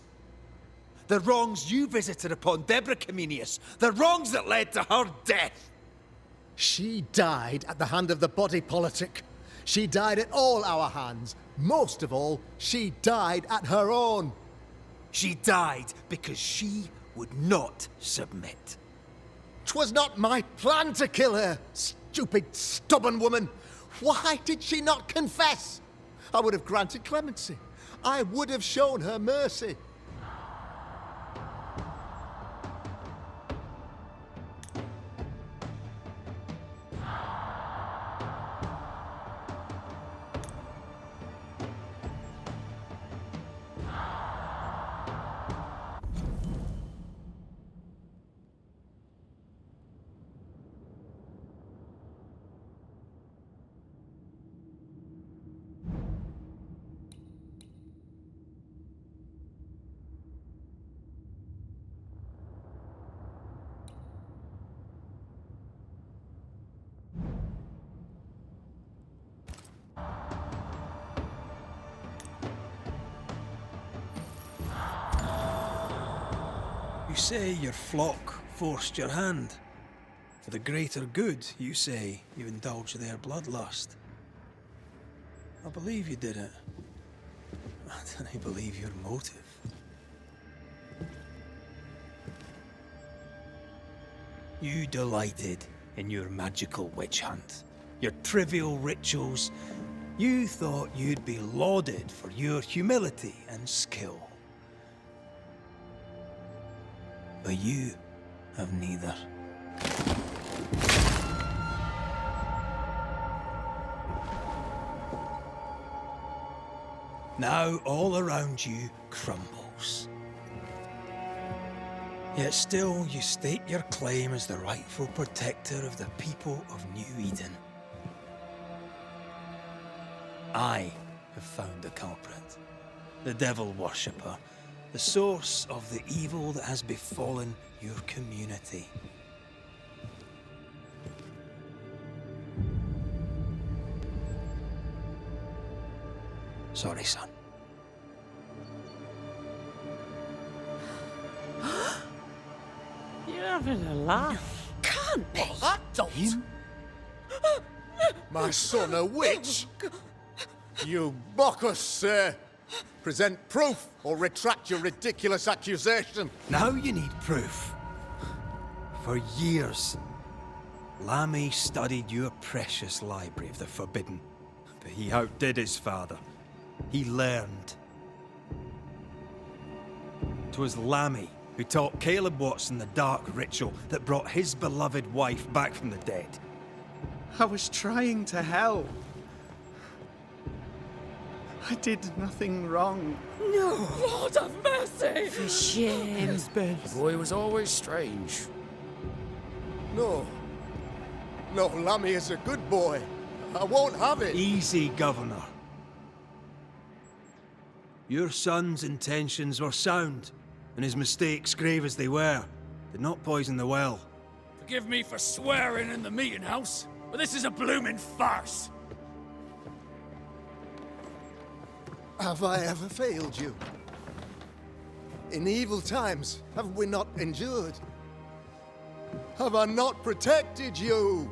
The wrongs you visited upon Deborah Comenius. The wrongs that led to her death. She died at the hand of the body politic. She died at all our hands. Most of all, she died at her own. She died because she would not submit. 'Twas not my plan to kill her. stupid, stubborn woman! Why did she not confess? I would have granted clemency. I would have shown her mercy. You say your flock forced your hand. For the greater good, you say you indulged their bloodlust. I believe you did it. I don't believe your motive. You delighted in your magical witch hunt, your trivial rituals. You thought you'd be lauded for your humility and skill. But you have neither. Now all around you crumbles. Yet still you state your claim as the rightful protector of the people of New Eden. I have found the culprit, the devil worshipper, the source of the evil that has befallen your community. Sorry, son. You're having a laugh. Can't be. I don't. My son a witch? You mock us, sir. Present proof or retract your ridiculous accusation. Now you need proof. For years, Lammy studied your precious library of the forbidden, but he outdid his father. He learned. 'Twas Lammy who taught Caleb Watson the dark ritual that brought his beloved wife back from the dead. I was trying to help. I did nothing wrong. No, Lord have mercy! For shame. The boy was always strange. No. No, Lammy is a good boy. I won't have it. Easy, Governor. Your son's intentions were sound, and his mistakes, grave as they were, did not poison the well. Forgive me for swearing in the meeting house, but this is a blooming farce. Have I ever failed you? In evil times, have we not endured? Have I not protected you?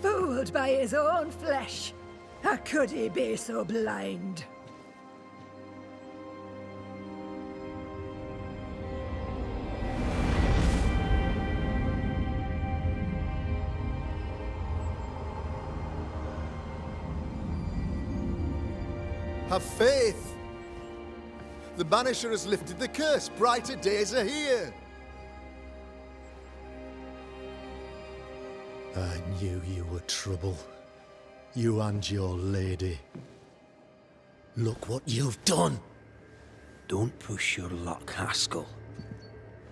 Fooled by his own flesh. How could he be so blind? Have faith. The Banisher has lifted the curse. Brighter days are here. I knew you were trouble. You and your lady. Look what you've done. Don't push your luck, Haskell.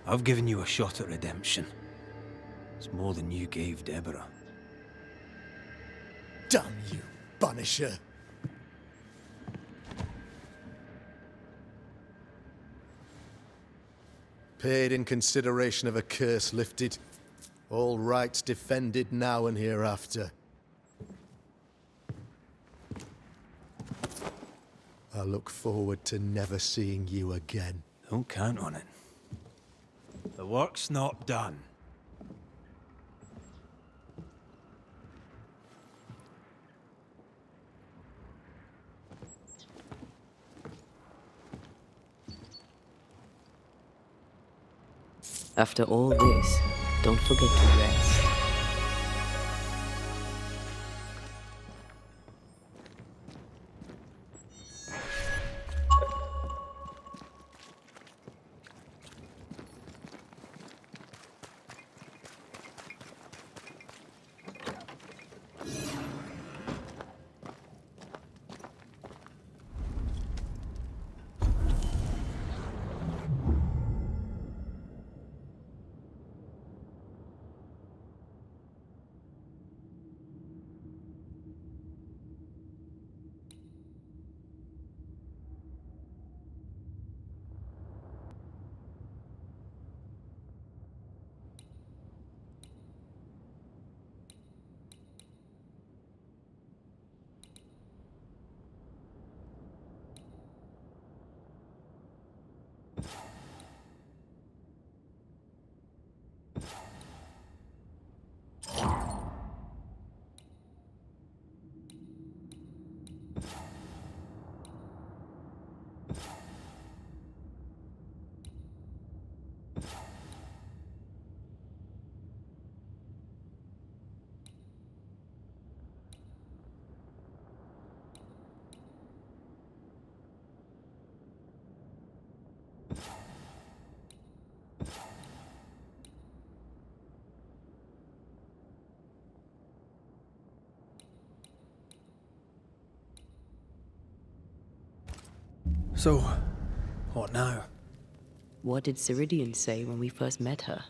I've given you a shot at redemption. It's more than you gave Deborah. Damn you, Banisher. Paid in consideration of a curse lifted. All rights defended now and hereafter. I look forward to never seeing you again. Don't count on it. The work's not done. After all this, don't forget to rest. So, what now? What did Ceridian say when we first met her?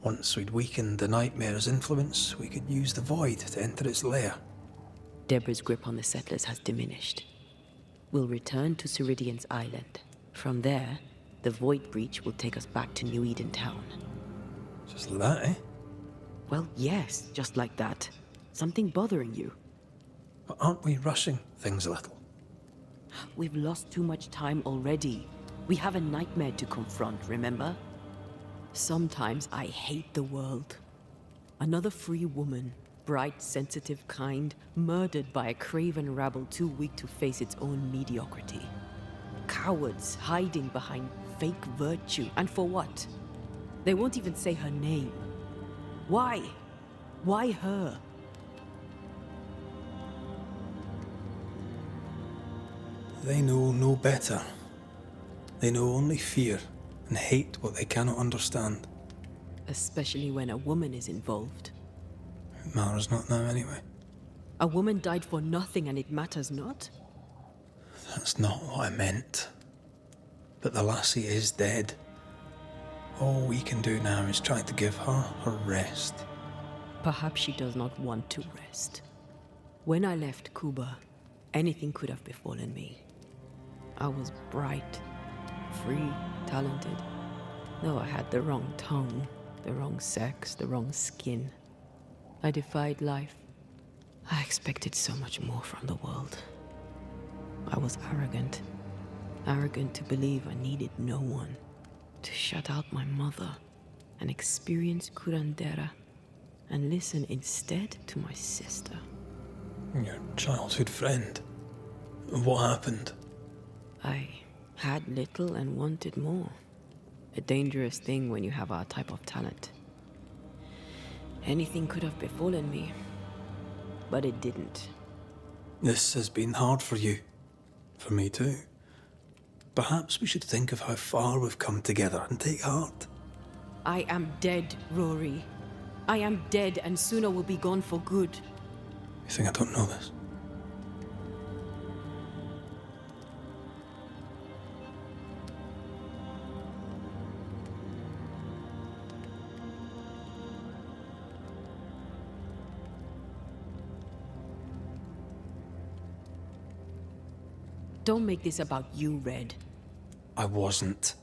Once we'd weakened the Nightmare's influence, we could use the Void to enter its lair. Deborah's grip on the settlers has diminished. We'll return to Ceridian's island. From there, the Void Breach will take us back to New Eden Town. Just like that, eh? Well, yes, just like that. Something bothering you. But aren't we rushing things a little? We've lost too much time already. We have a nightmare to confront, remember? Sometimes I hate the world. Another free woman, bright, sensitive, kind, murdered by a craven rabble too weak to face its own mediocrity. Cowards hiding behind fake virtue. And for what? They won't even say her name. Why? Why her? They know no better. They know only fear and hate what they cannot understand. Especially when a woman is involved. It matters not now anyway. A woman died for nothing and it matters not? That's not what I meant. But the lassie is dead. All we can do now is try to give her her rest. Perhaps she does not want to rest. When I left Cuba, anything could have befallen me. I was bright, free, talented. Though I had the wrong tongue, the wrong sex, the wrong skin. I defied life. I expected so much more from the world. I was arrogant. Arrogant to believe I needed no one. To shut out my mother and experience curandera and listen instead to my sister. Your childhood friend. What happened? I had little and wanted more. A dangerous thing when you have our type of talent. Anything could have befallen me, but it didn't. This has been hard for you. For me too. Perhaps we should think of how far we've come together and take heart. I am dead, Rory. I am dead, and sooner will be gone for good. You think I don't know this? Don't make this about you, Red. I wasn't.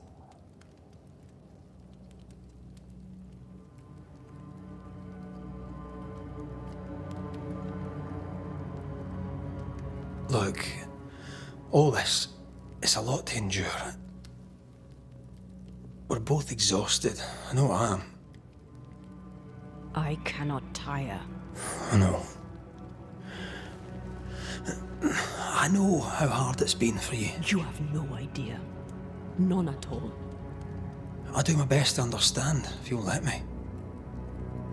Look, all this, it's a lot to endure. We're both exhausted. I know I am. I cannot tire. I know. I know how hard it's been for you. You have no idea. None at all. I'll do my best to understand, if you'll let me.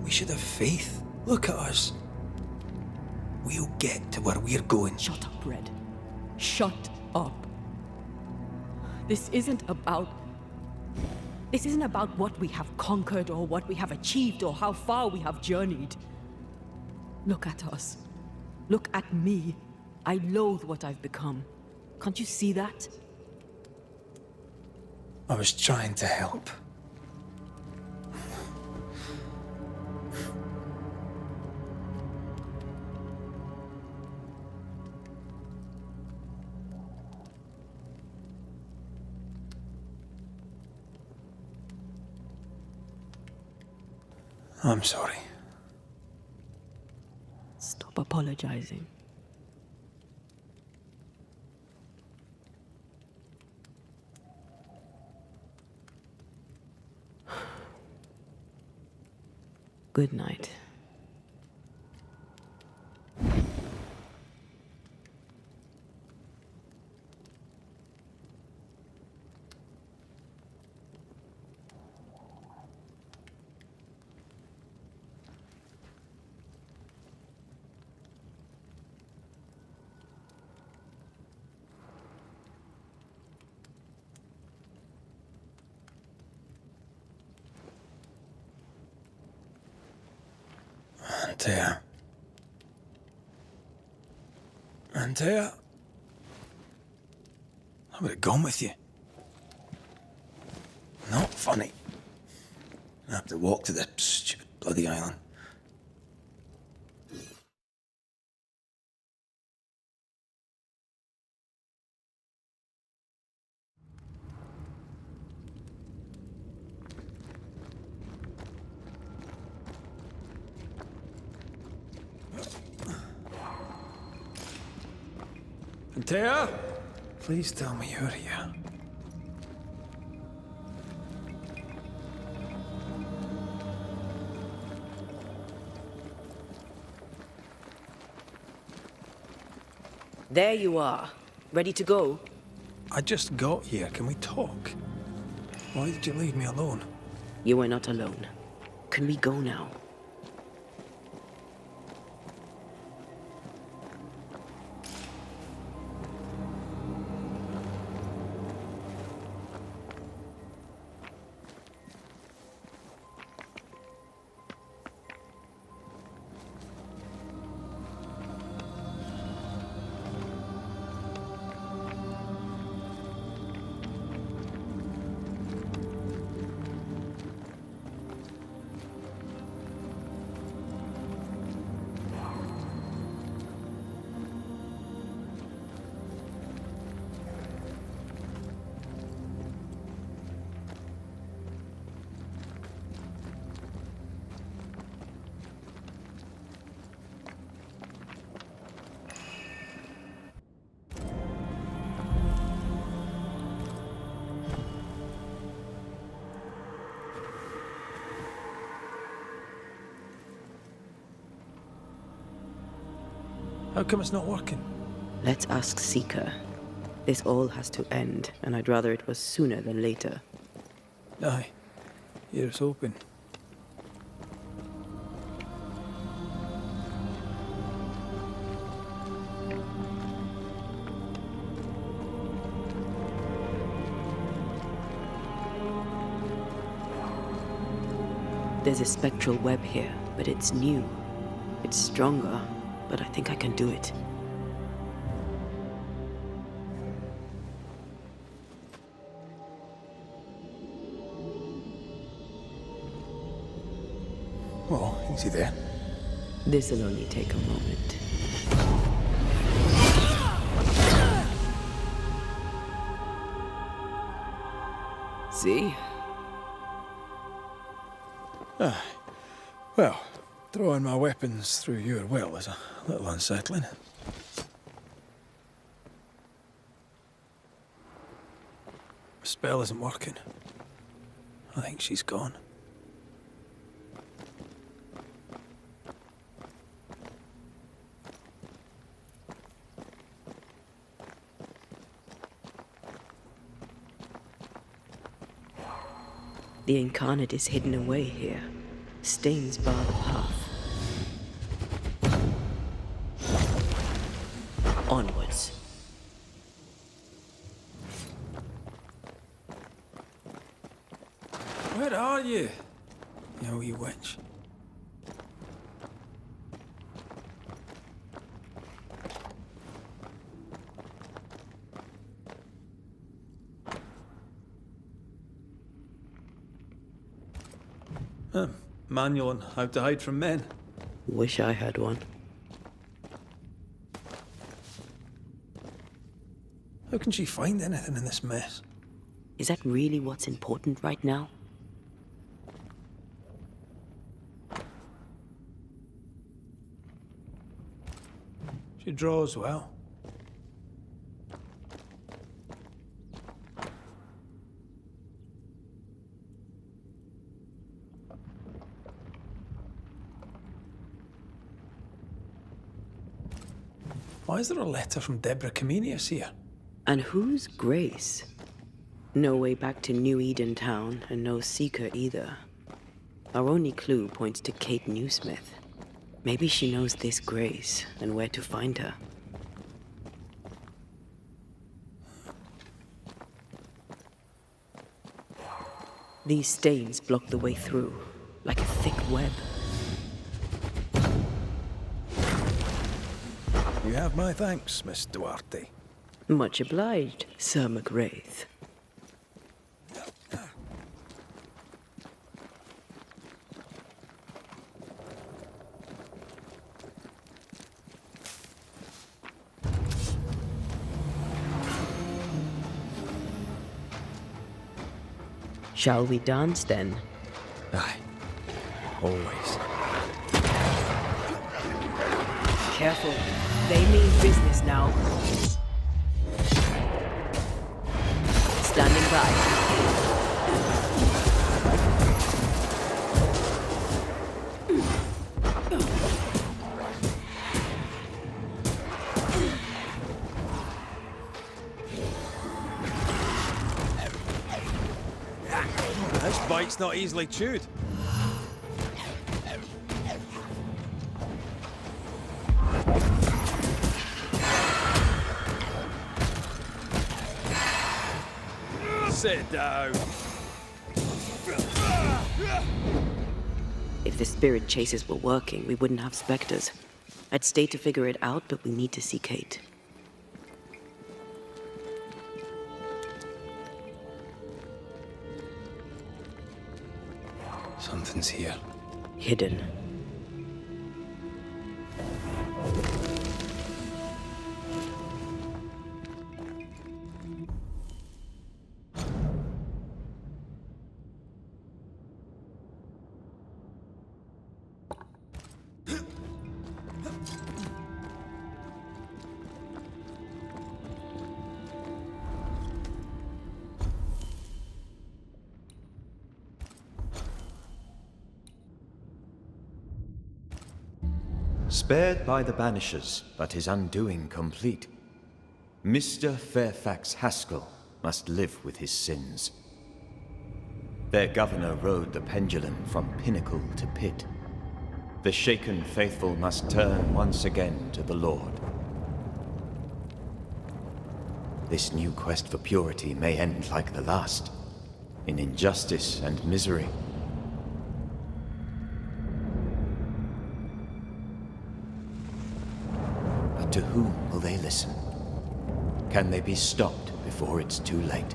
We should have faith. Look at us. We'll get to where we're going. Shut up, Red. Shut up. This isn't about what we have conquered or what we have achieved or how far we have journeyed. Look at us. Look at me. I loathe what I've become. Can't you see that? I was trying to help. I'm sorry. Stop apologizing. Good night. Antea. Antea? I would have gone with you. Not funny. I have to walk to the stupid bloody island. Antea? Please tell me you're here. There you are. Ready to go? I just got here. Can we talk? Why did you leave me alone? You are not alone. Can we go now? How come it's not working? Let's ask Seeker. This all has to end, and I'd rather it was sooner than later. Aye. Here's hoping. There's a spectral web here, but it's new. It's stronger, but I think I can do it. Oh, easy there. This'll only take a moment. See? Ah, well, throwing my weapons through your will is a little unsettling. The spell isn't working. I think she's gone. The incarnate is hidden away here. Stains bar the path. Onwards. Where are you, you wee witch? Manual on how to hide from men. Wish I had one. How can she find anything in this mess? Is that really what's important right now? She draws well. Why is there a letter from Deborah Comenius here? And who's Grace? No way back to New Eden Town, and no Seeker either. Our only clue points to Kate Newsmith. Maybe she knows this Grace, and where to find her. These stains block the way through, like a thick web. You have my thanks, Miss Duarte. Much obliged, Sir McWraith. Shall we dance then? Aye. Always. Careful. They mean business now. Standing by. This bite's not easily chewed. Sit down. If the spirit chases were working, we wouldn't have specters. I'd stay to figure it out, but we need to see Kate. Something's here. Hidden. Spared by the Banishers, but his undoing complete. Mr. Fairfax Haskell must live with his sins. Their governor rode the pendulum from pinnacle to pit. The shaken faithful must turn once again to the Lord. This new quest for purity may end like the last, in injustice and misery. To whom will they listen? Can they be stopped before it's too late?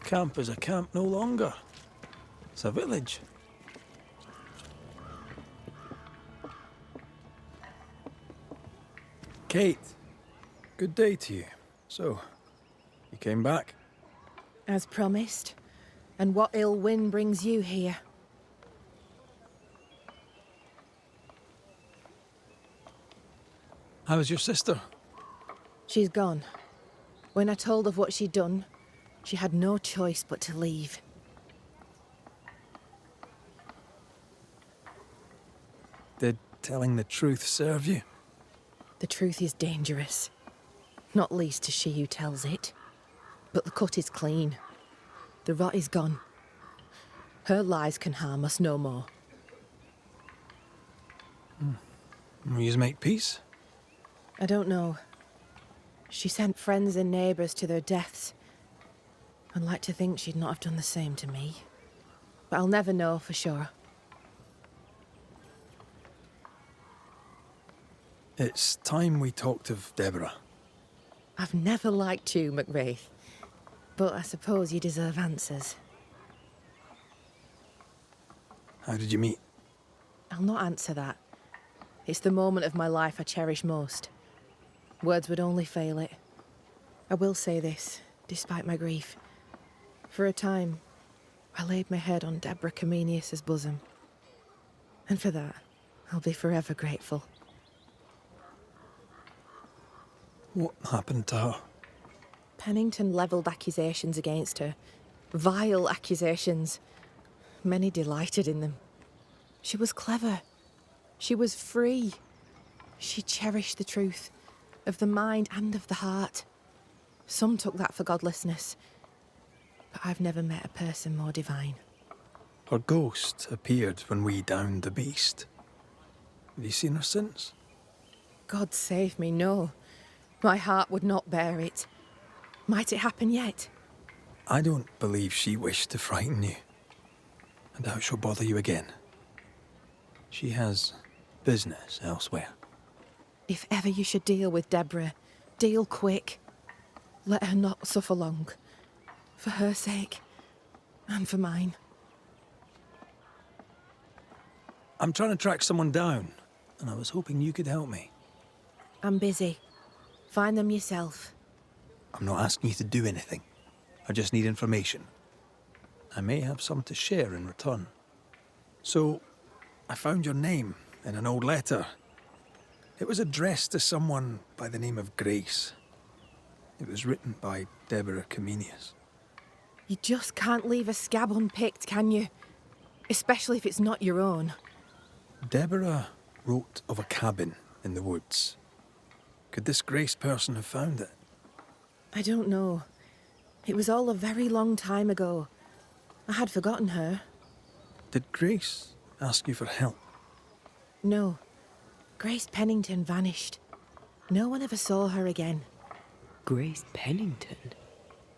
Camp is a camp no longer. It's a village. Kate, good day to you. So, you came back? As promised. And what ill wind brings you here? How is your sister? She's gone. When I told of what she'd done, she had no choice but to leave. Did telling the truth serve you? The truth is dangerous. Not least to she who tells it. But the cut is clean. The rot is gone. Her lies can harm us no more. Will you make peace? I don't know. She sent friends and neighbours to their deaths. I'd like to think she'd not have done the same to me. But I'll never know for sure. It's time we talked of Deborah. I've never liked you, McWraith. But I suppose you deserve answers. How did you meet? I'll not answer that. It's the moment of my life I cherish most. Words would only fail it. I will say this, despite my grief. For a time, I laid my head on Deborah Comenius's bosom. And for that, I'll be forever grateful. What happened to her? Pennington levelled accusations against her. Vile accusations. Many delighted in them. She was clever. She was free. She cherished the truth, of the mind and of the heart. Some took that for godlessness. But I've never met a person more divine. Her ghost appeared when we downed the beast. Have you seen her since? God save me, no. My heart would not bear it. Might it happen yet? I don't believe she wished to frighten you. I doubt she'll bother you again. She has business elsewhere. If ever you should deal with Deborah, deal quick. Let her not suffer long. For her sake, and for mine. I'm trying to track someone down, and I was hoping you could help me. I'm busy. Find them yourself. I'm not asking you to do anything. I just need information. I may have some to share in return. So, I found your name in an old letter. It was addressed to someone by the name of Grace. It was written by Deborah Comenius. You just can't leave a scab unpicked, can you? Especially if it's not your own. Deborah wrote of a cabin in the woods. Could this Grace person have found it? I don't know. It was all a very long time ago. I had forgotten her. Did Grace ask you for help? No. Grace Pennington vanished. No one ever saw her again. Grace Pennington?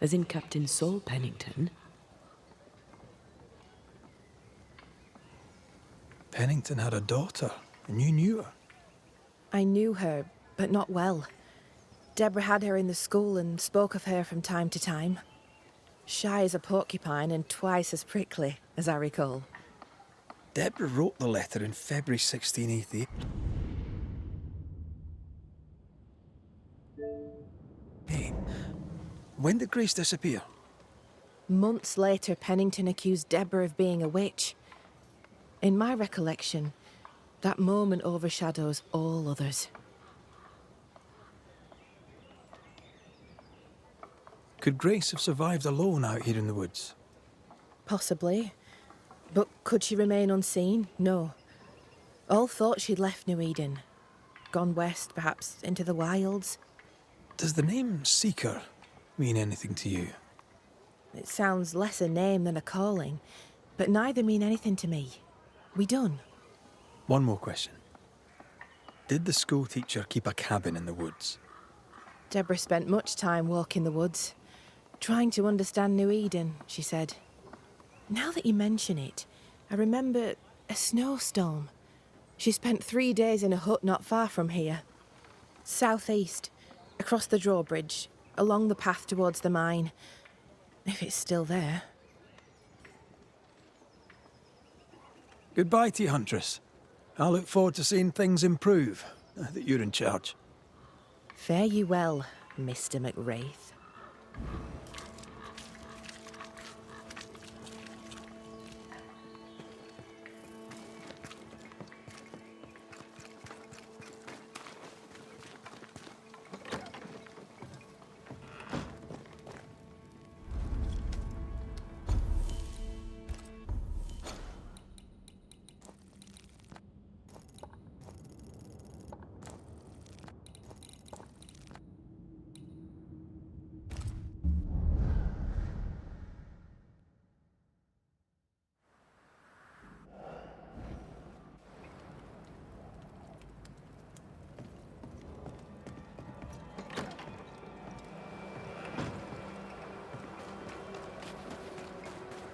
As in Captain Saul Pennington? Pennington had a daughter, and you knew her. I knew her, but not well. Deborah had her in the school and spoke of her from time to time. Shy as a porcupine and twice as prickly, as I recall. Deborah wrote the letter in February 1688. Hey, when did Grace disappear? Months later, Pennington accused Deborah of being a witch. In my recollection, that moment overshadows all others. Could Grace have survived alone out here in the woods? Possibly. But could she remain unseen? No. All thought she'd left New Eden. Gone west, perhaps into the wilds. Does the name Seeker mean anything to you? It sounds less a name than a calling, but neither mean anything to me. We done. One more question. Did the school teacher keep a cabin in the woods? Deborah spent much time walking the woods, trying to understand New Eden, she said. Now that you mention it, I remember a snowstorm. She spent 3 days in a hut not far from here. Southeast, across the drawbridge, along the path towards the mine. If it's still there. Goodbye to you, Huntress. I look forward to seeing things improve, now that you're in charge. Fare you well, Mr. McWraith.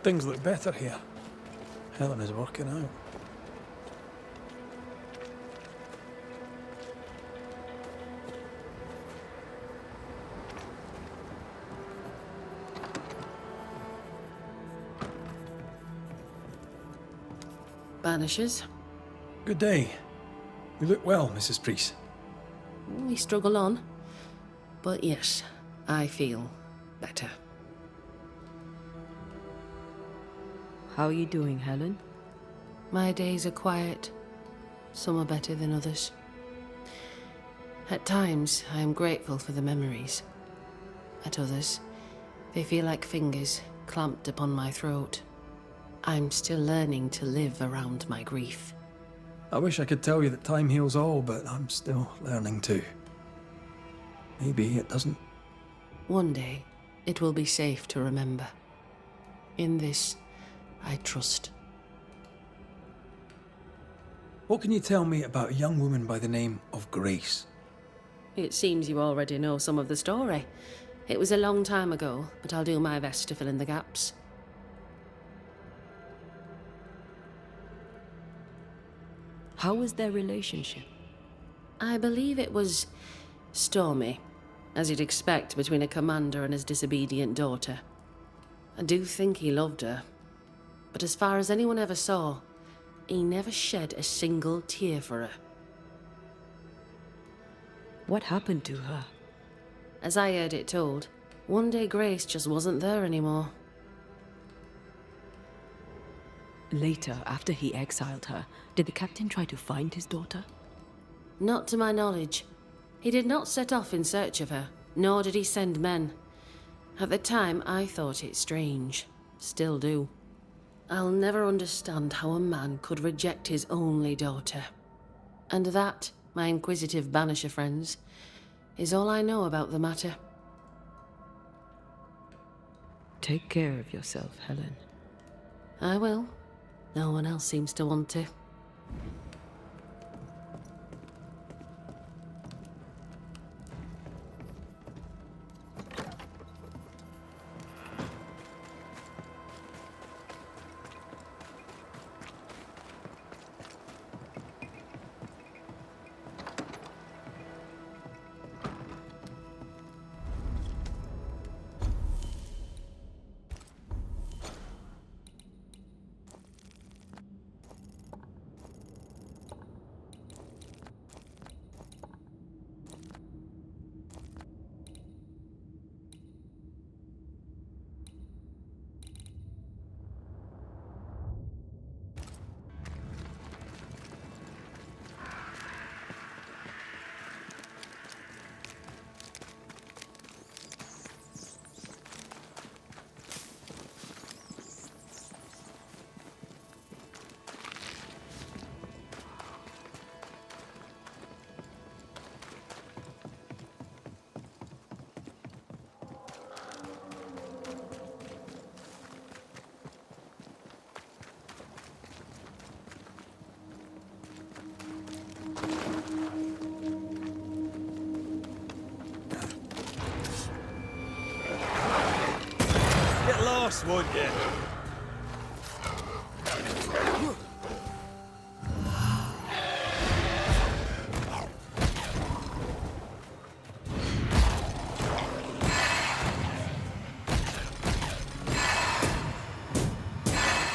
Things look better here. Helen is working out. Banishers. Good day. You look well, Mrs. Priest. We struggle on. But yes, I feel better. How are you doing, Helen? My days are quiet. Some are better than others. At times, I am grateful for the memories. At others, they feel like fingers clamped upon my throat. I'm still learning to live around my grief. I wish I could tell you that time heals all, but I'm still learning too. Maybe it doesn't. One day, it will be safe to remember. In this, I trust. What can you tell me about a young woman by the name of Grace? It seems you already know some of the story. It was a long time ago, but I'll do my best to fill in the gaps. How was their relationship? I believe it was stormy, as you'd expect between a commander and his disobedient daughter. I do think he loved her, but as far as anyone ever saw, he never shed a single tear for her. What happened to her? As I heard it told, one day Grace just wasn't there anymore. Later, after he exiled her, did the captain try to find his daughter? Not to my knowledge. He did not set off in search of her, nor did he send men. At the time, I thought it strange. Still do. I'll never understand how a man could reject his only daughter. And that, my inquisitive Banisher friends, is all I know about the matter. Take care of yourself, Helen. I will. No one else seems to want to. Won't you?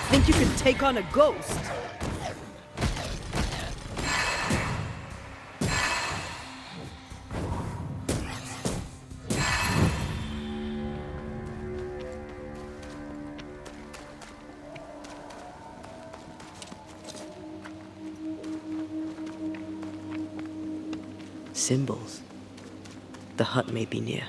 Think you can take on a ghost? Symbols. The hut may be near.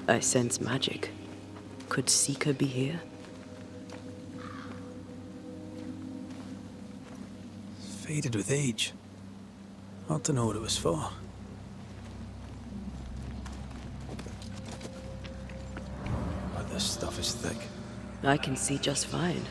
I sense magic. Could Seeker be here? Faded with age. Hard to know what it was for. But this stuff is thick. I can see just fine.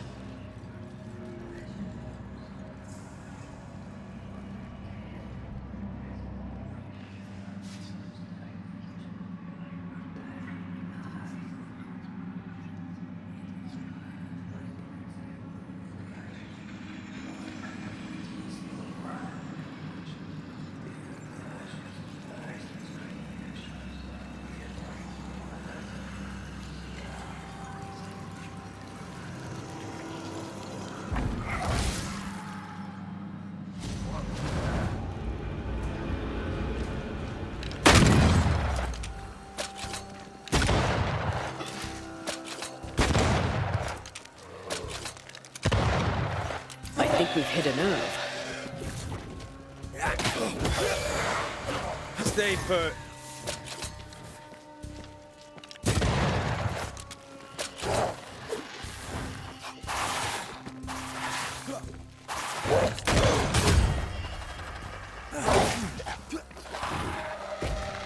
I think we've hit a nerve. Stay put.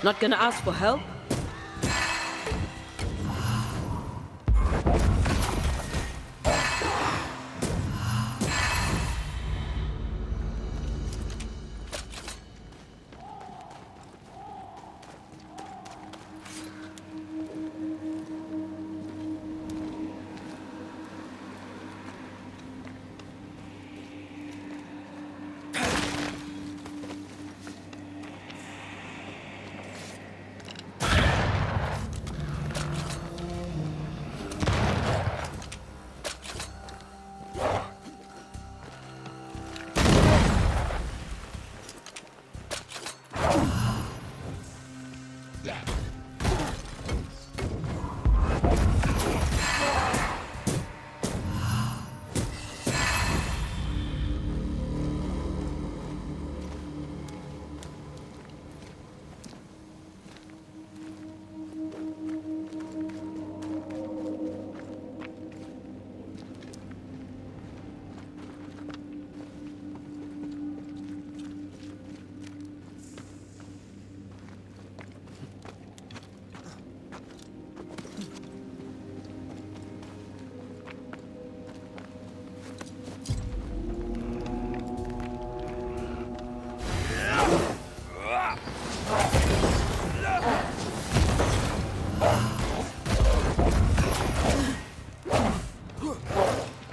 Not gonna ask for help?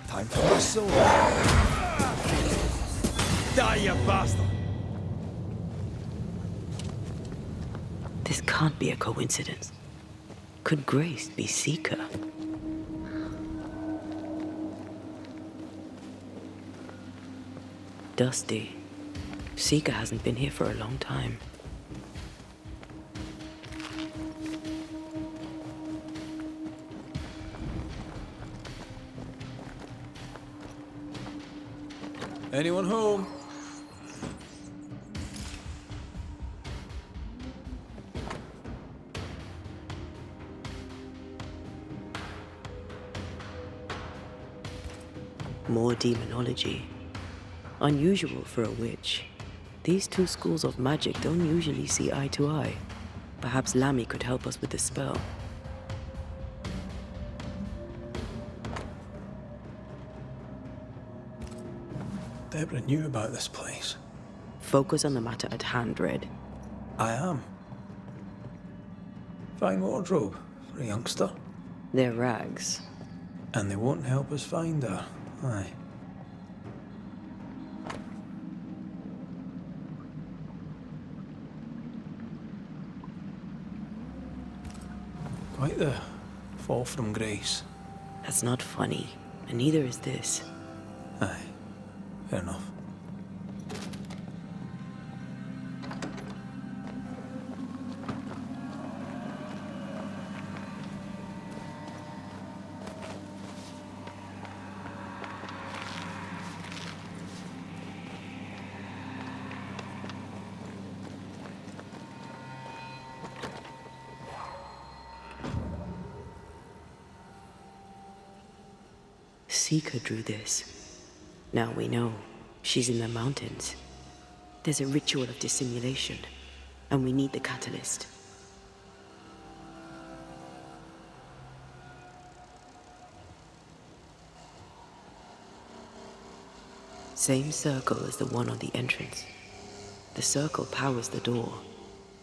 Time for my soul. Die, you bastard! This can't be a coincidence. Could Grace be Seeker? Dusty. Seeker hasn't been here for a long time. Anyone home? More demonology. Unusual for a witch. These two schools of magic don't usually see eye to eye. Perhaps Lammy could help us with the spell. Deborah knew about this place. Focus on the matter at hand, Red. I am. Fine wardrobe for a youngster. They're rags. And they won't help us find her. Aye. Quite the fall from grace. That's not funny, and neither is this. Aye. Fair enough. Seeker drew this. Now we know. She's in the mountains. There's a ritual of dissimulation, and we need the catalyst. Same circle as the one on the entrance. The circle powers the door,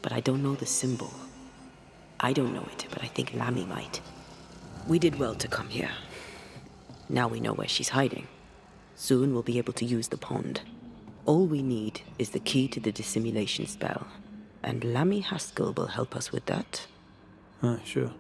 but I don't know the symbol. I don't know it, but I think Lammy might. We did well to come here. Now we know where she's hiding. Soon we'll be able to use the pond. All we need is the key to the dissimulation spell, and Lammy Haskell will help us with that. Sure.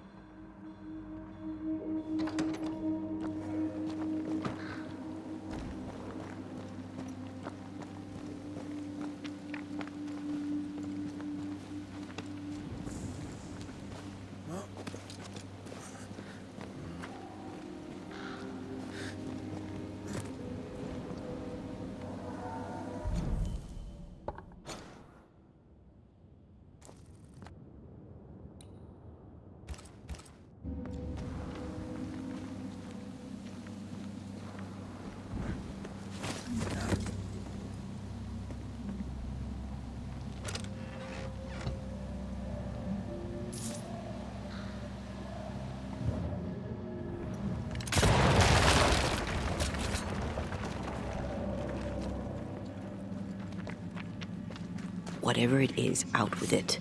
Whatever it is, out with it.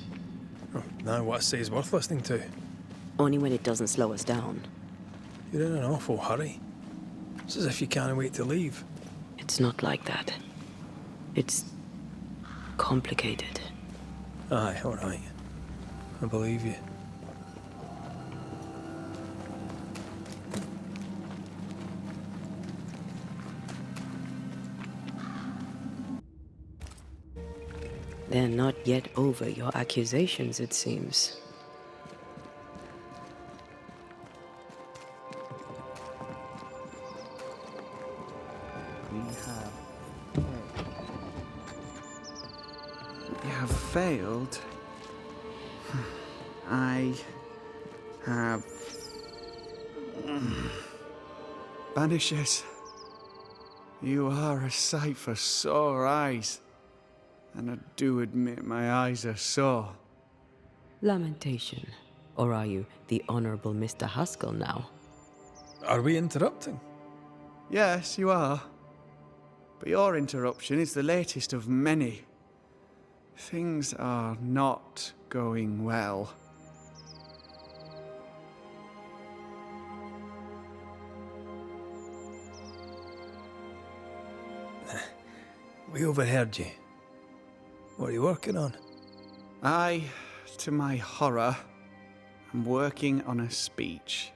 Oh, now what I say is worth listening to. Only when it doesn't slow us down. You're in an awful hurry. It's as if you can't wait to leave. It's not like that. It's complicated. Aye, all right. I believe you. They're not yet over your accusations, it seems. We have failed. I have... Banishers. You are a sight for sore eyes. And I do admit my eyes are sore. Lamentation. Or are you the Honorable Mr. Haskell now? Are we interrupting? Yes, you are. But your interruption is the latest of many. Things are not going well. We overheard you. What are you working on? I, to my horror, am working on a speech.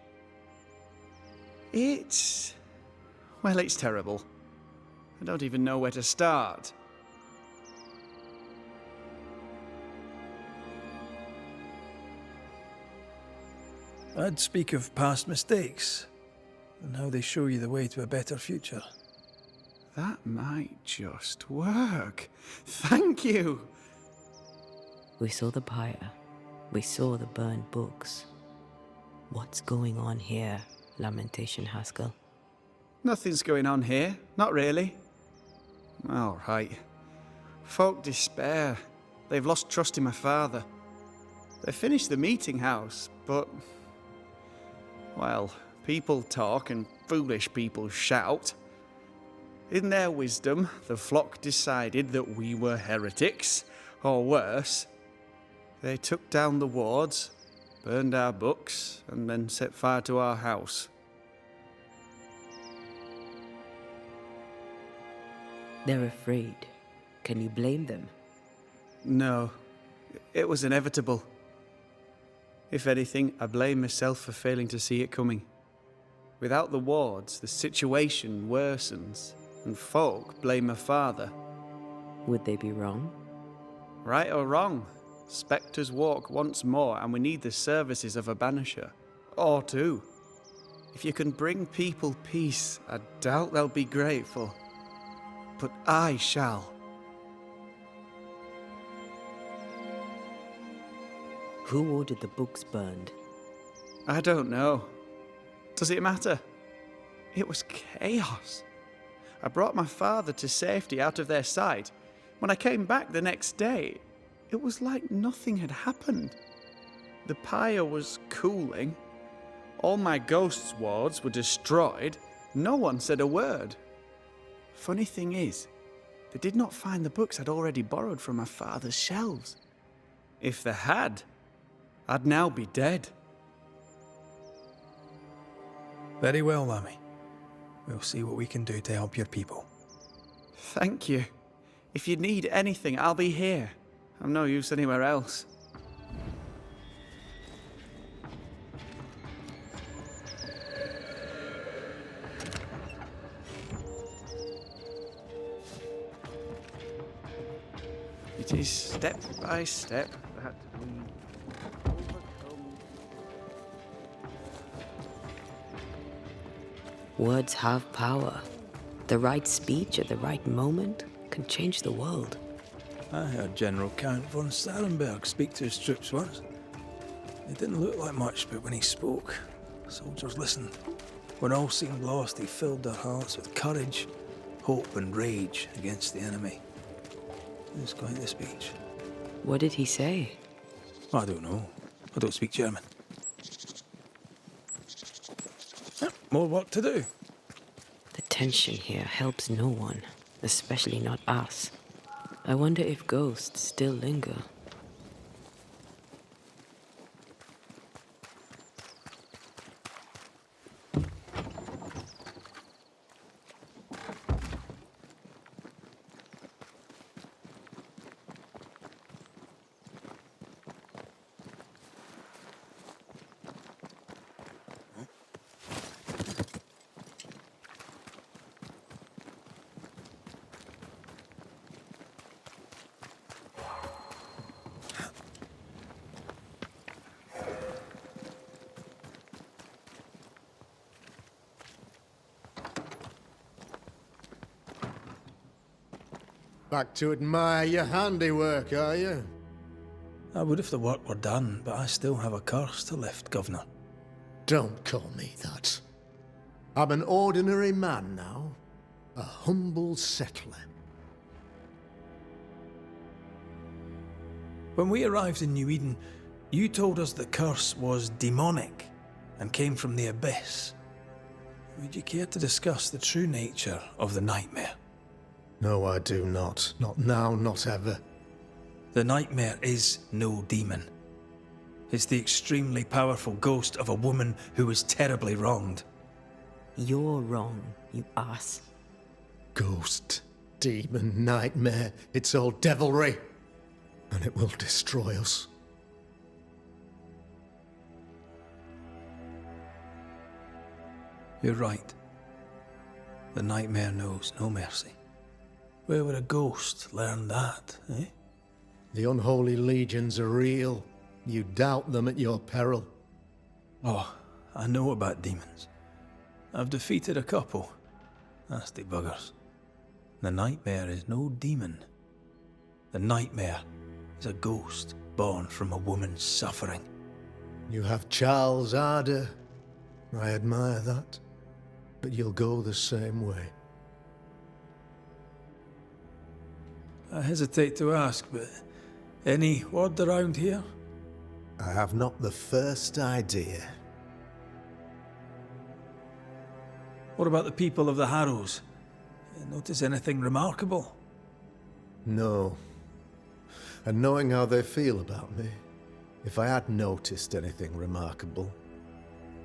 It's terrible. I don't even know where to start. I'd speak of past mistakes and how they show you the way to a better future. That might just work. Thank you! We saw the pyre. We saw the burned books. What's going on here, Lamentation Haskell? Nothing's going on here. Not really. All right. Folk despair. They've lost trust in my father. They finished the meeting house, but... well, people talk and foolish people shout. In their wisdom, the flock decided that we were heretics, or worse. They took down the wards, burned our books, and then set fire to our house. They're afraid. Can you blame them? No, it was inevitable. If anything, I blame myself for failing to see it coming. Without the wards, the situation worsens, and folk blame my father. Would they be wrong? Right or wrong, spectres walk once more, and we need the services of a banisher. Or two. If you can bring people peace, I doubt they'll be grateful. But I shall. Who ordered the books burned? I don't know. Does it matter? It was chaos. I brought my father to safety out of their sight. When I came back the next day, it was like nothing had happened. The pyre was cooling. All my ghost's wards were destroyed. No one said a word. Funny thing is, they did not find the books I'd already borrowed from my father's shelves. If they had, I'd now be dead. Very well, Lammy. We'll see what we can do to help your people. Thank you. If you need anything, I'll be here. I'm no use anywhere else. It is step by step that we overcome. Words have power. The right speech at the right moment can change the world. I heard General Count von Sarenberg speak to his troops once. It didn't look like much, but when he spoke, soldiers listened. When all seemed lost, he filled their hearts with courage, hope and rage against the enemy. It was quite the speech. What did he say? I don't know. I don't speak German. More work to do. The tension here helps no one, especially not us. I wonder if ghosts still linger. Back to admire your handiwork, are you? I would if the work were done, but I still have a curse to lift, Governor. Don't call me that. I'm an ordinary man now. A humble settler. When we arrived in New Eden, you told us the curse was demonic and came from the abyss. Would you care to discuss the true nature of the nightmare? No, I do not. Not now, not ever. The nightmare is no demon. It's the extremely powerful ghost of a woman who was terribly wronged. You're wrong, you ass. Ghost, demon, nightmare, it's all devilry. And it will destroy us. You're right. The nightmare knows no mercy. Where would a ghost learn that, eh? The unholy legions are real. You doubt them at your peril. Oh, I know about demons. I've defeated a couple. Nasty buggers. The nightmare is no demon. The nightmare is a ghost born from a woman's suffering. You have Charles' ardour. I admire that. But you'll go the same way. I hesitate to ask, but any word around here? I have not the first idea. What about the people of the Harrows? Notice anything remarkable? No. And knowing how they feel about me, if I had noticed anything remarkable,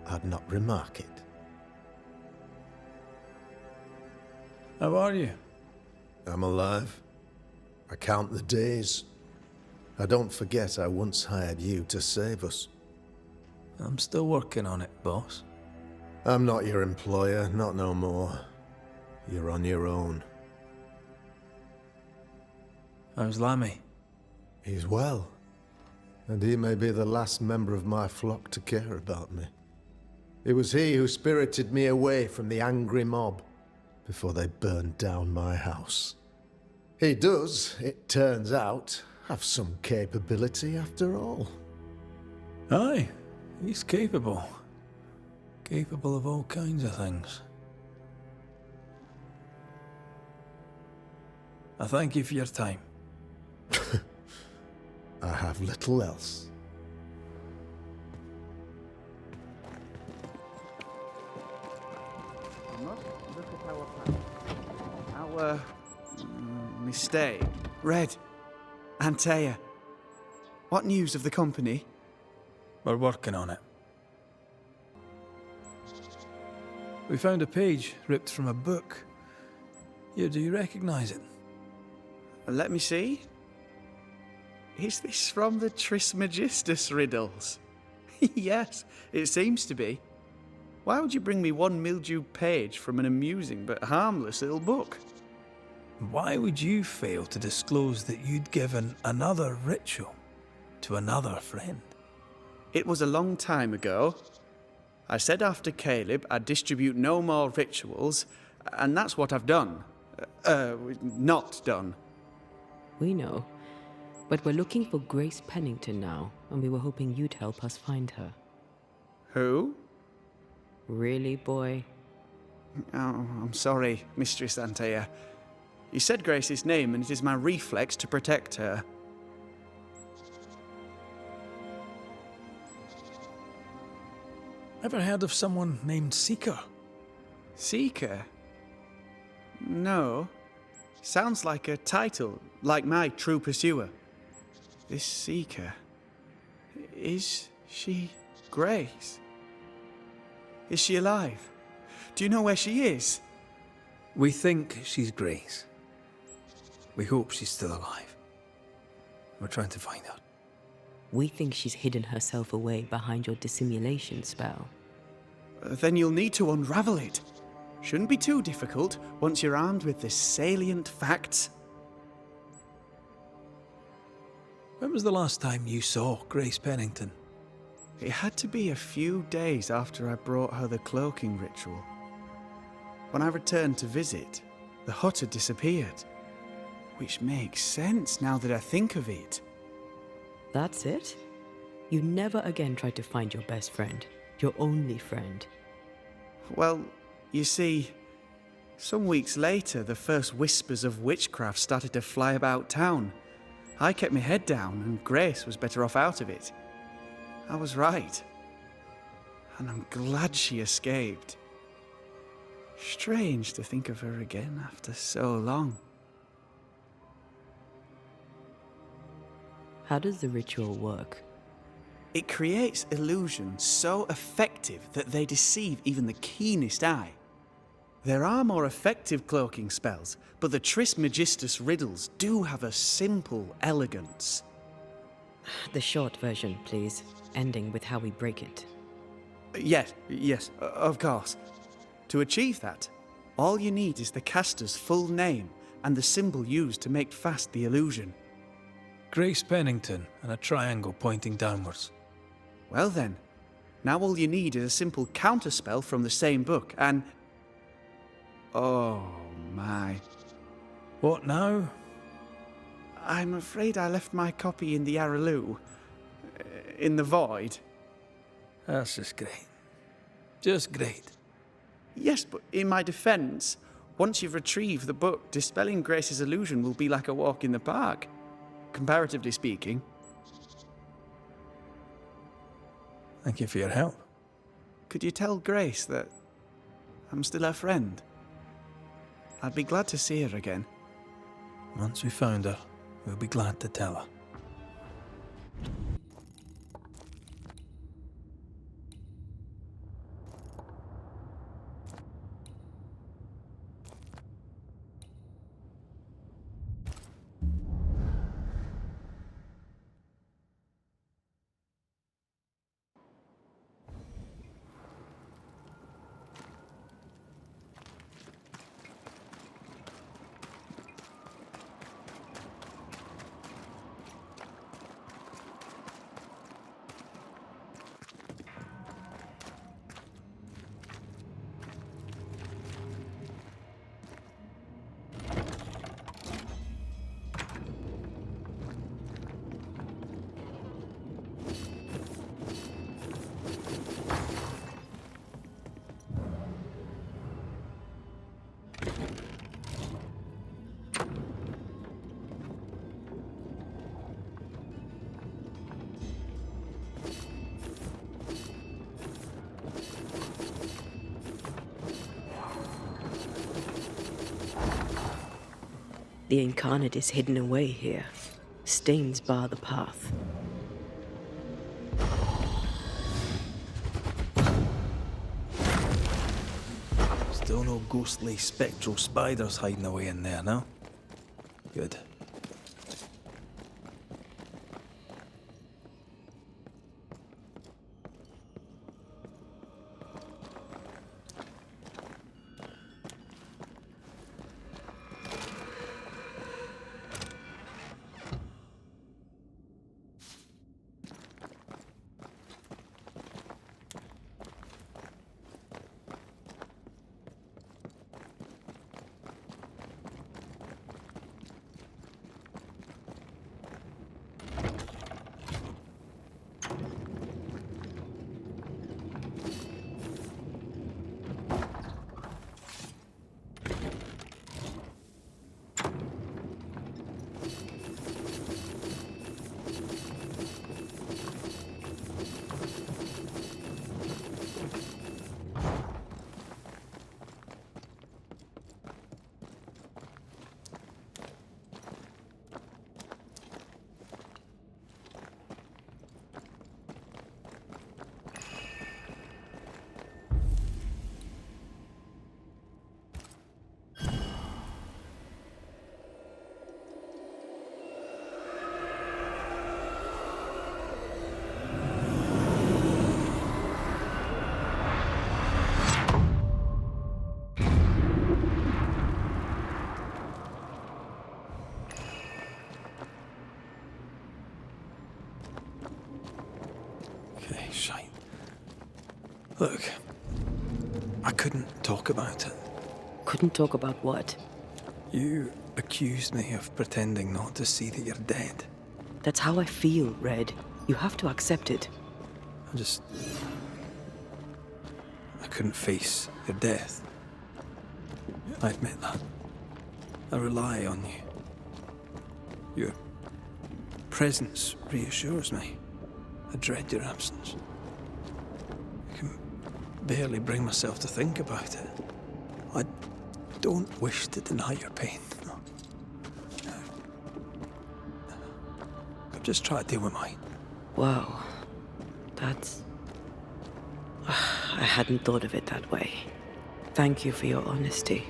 I'd not remark it. How are you? I'm alive. I count the days. I don't forget I once hired you to save us. I'm still working on it, boss. I'm not your employer, not no more. You're on your own. How's Lammy? He's well. And he may be the last member of my flock to care about me. It was he who spirited me away from the angry mob before they burned down my house. He does, it turns out, have some capability after all. Aye, he's capable. Capable of all kinds of things. I thank you for your time. I have little else. Look at our mistake. Red. Antea. What news of the company? We're working on it. We found a page ripped from a book. Here, do you recognize it? Let me see. Is this from the Trismegistus riddles? Yes, it seems to be. Why would you bring me one mildewed page from an amusing but harmless little book? Why would you fail to disclose that you'd given another ritual to another friend? It was a long time ago. I said after Caleb I'd distribute no more rituals, and that's what I've done. Not done. We know. But we're looking for Grace Pennington now, and we were hoping you'd help us find her. Who? Really, boy? Oh, I'm sorry, Mistress Antea. You said Grace's name, and it is my reflex to protect her. Ever heard of someone named Seeker? Seeker? No. Sounds like a title, like my true pursuer. This Seeker. Is she Grace? Is she alive? Do you know where she is? We think she's Grace. We hope she's still alive. We're trying to find out. We think she's hidden herself away behind your dissimulation spell. Then you'll need to unravel it. Shouldn't be too difficult once you're armed with the salient facts. When was the last time you saw Grace Pennington? It had to be a few days after I brought her the cloaking ritual. When I returned to visit, the hut had disappeared. Which makes sense now that I think of it. That's it? You never again tried to find your best friend, your only friend. Well, you see, some weeks later, the first whispers of witchcraft started to fly about town. I kept my head down, and Grace was better off out of it. I was right. And I'm glad she escaped. Strange to think of her again after so long. How does the ritual work? It creates illusions so effective that they deceive even the keenest eye. There are more effective cloaking spells, but the Trismegistus riddles do have a simple elegance. The short version, please, ending with how we break it. Yes, of course. To achieve that, all you need is the caster's full name and the symbol used to make fast the illusion. Grace Pennington and a triangle pointing downwards. Well then, now all you need is a simple counterspell from the same book and... Oh my. What now? I'm afraid I left my copy in the Araloo. In the void. That's just great. Just great. Yes, but in my defense, once you've retrieved the book, dispelling Grace's illusion will be like a walk in the park. Comparatively speaking. Thank you for your help. Could you tell Grace that I'm still her friend? I'd be glad to see her again. Once we found her, we'll be glad to tell her. The incarnate is hidden away here. Stains bar the path. Still no ghostly, spectral spiders hiding away in there, no? Good. Look, I couldn't talk about it. Couldn't talk about what? You accused me of pretending not to see that you're dead. That's how I feel, Red. You have to accept it. I couldn't face your death. I admit that. I rely on you. Your presence reassures me. I dread your absence. I can barely bring myself to think about it. I don't wish to deny your pain. No. I've just tried to deal with mine. Wow. That's... I hadn't thought of it that way. Thank you for your honesty.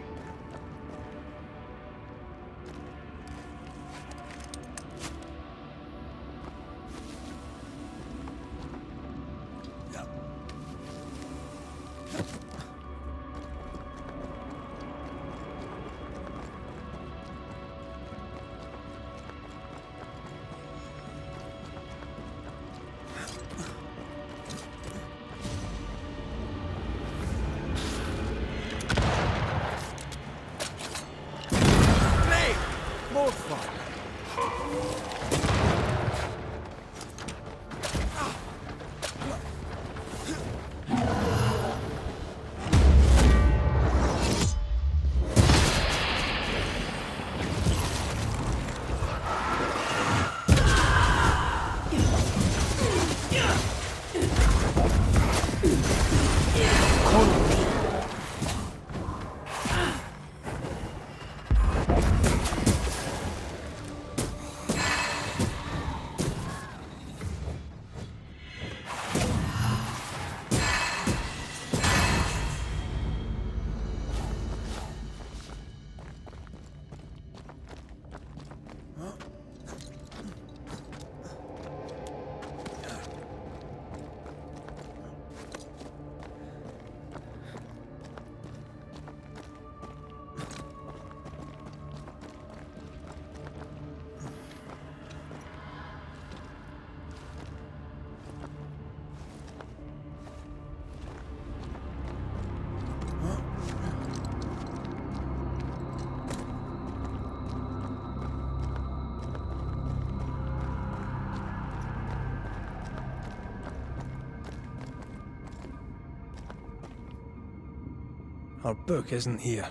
Our book isn't here.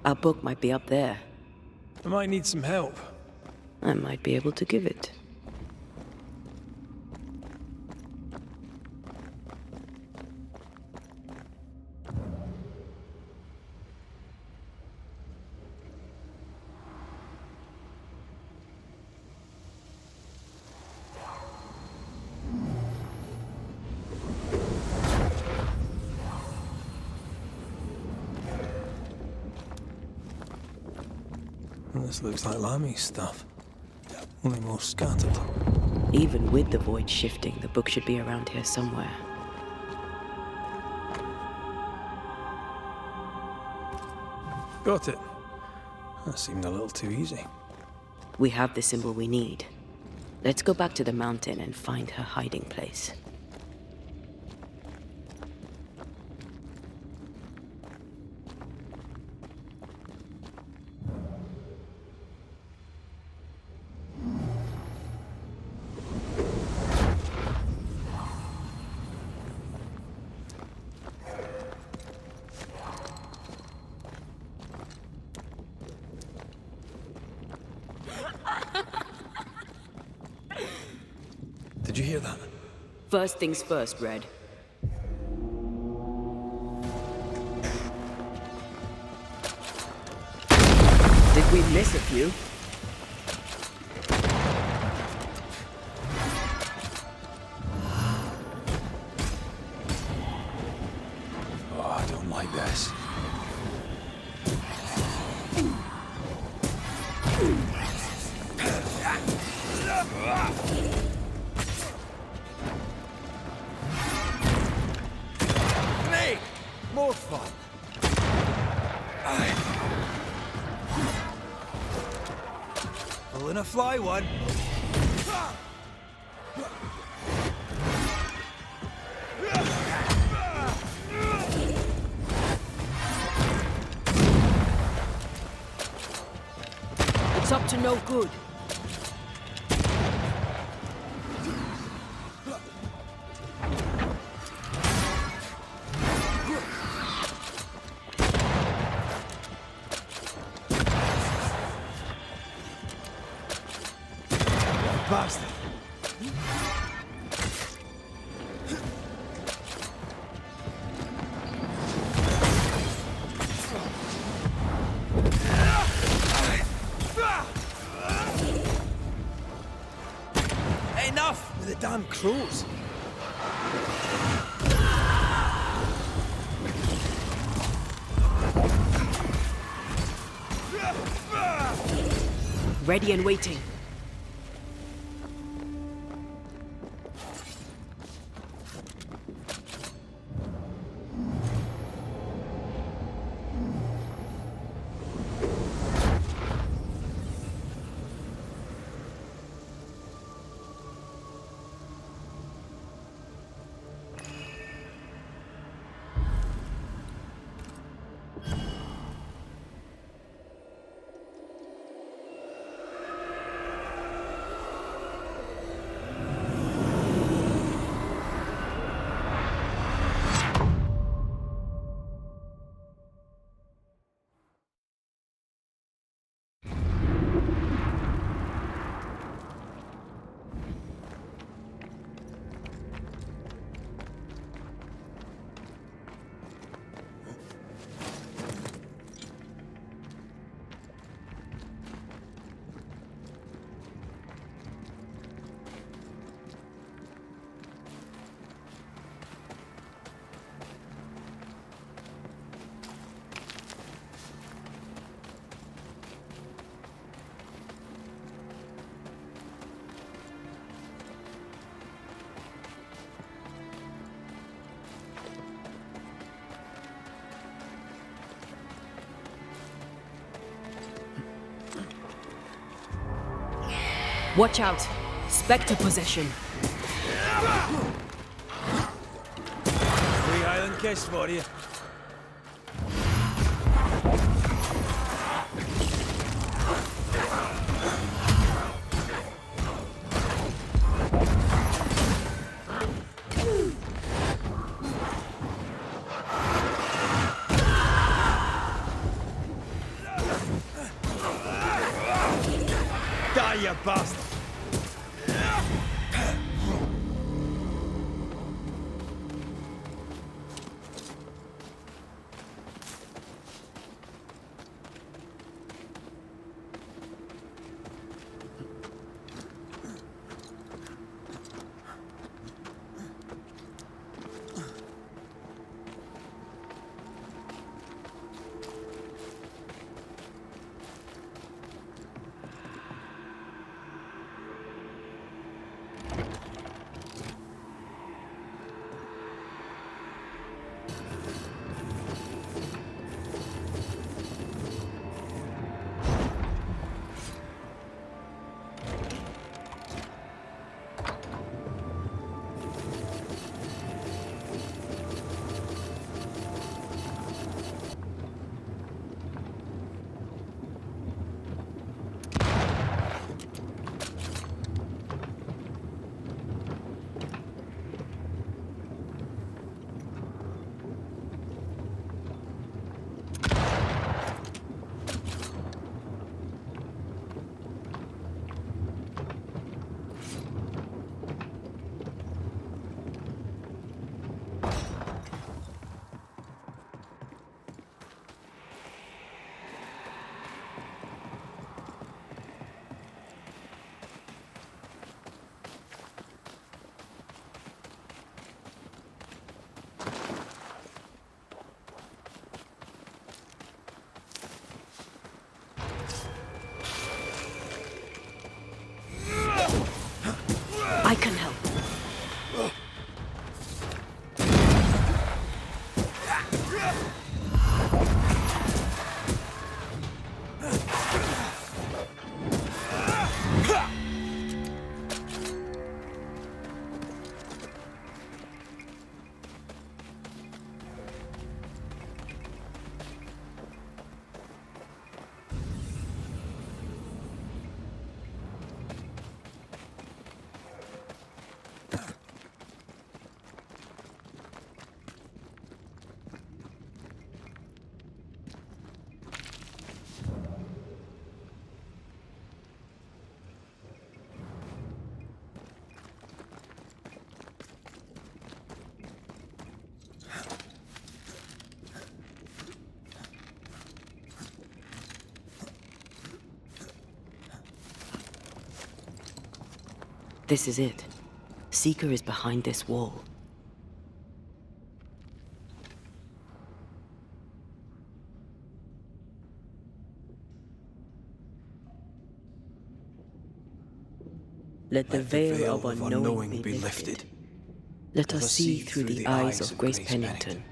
Our book might be up there. I might need some help. I might be able to give it. This looks like Lami's stuff. Only more scattered. Even with the void shifting, the book should be around here somewhere. Got it. That seemed a little too easy. We have the symbol we need. Let's go back to the mountain and find her hiding place. Did you hear that? First things first, Red. Did we miss a few? Oh, I don't like this. More fun. Pulling a fly one. up to no good. Bastard! Enough with the damn crows! Ready and waiting. Watch out. Spectre possession. Free Highland kiss for you. Die, you bastard! This is it. Seeker is behind this wall. Let the veil of unknowing be lifted. Let us see through the eyes of Grace Pennington.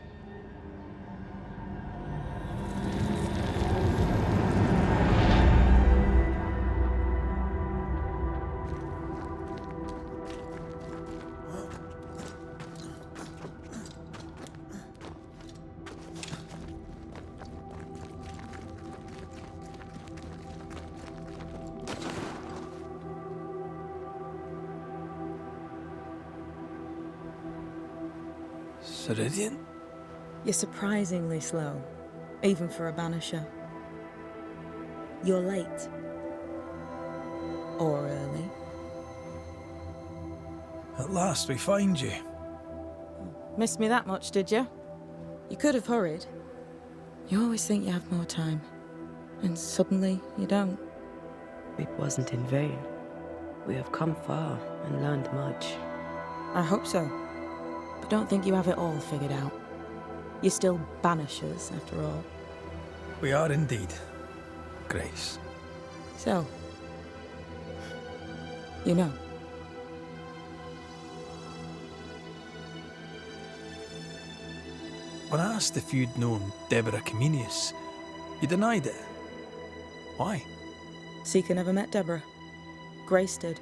Ceridian? You're surprisingly slow, even for a Banisher. You're late. Or early. At last we find you. Missed me that much, did you? You could have hurried. You always think you have more time, and suddenly you don't. It wasn't in vain. We have come far and learned much. I hope so. But don't think you have it all figured out. You're still Banishers, after all. We are indeed, Grace. So, you know. When asked if you'd known Deborah Comenius, you denied it. Why? Seeker never met Deborah. Grace did.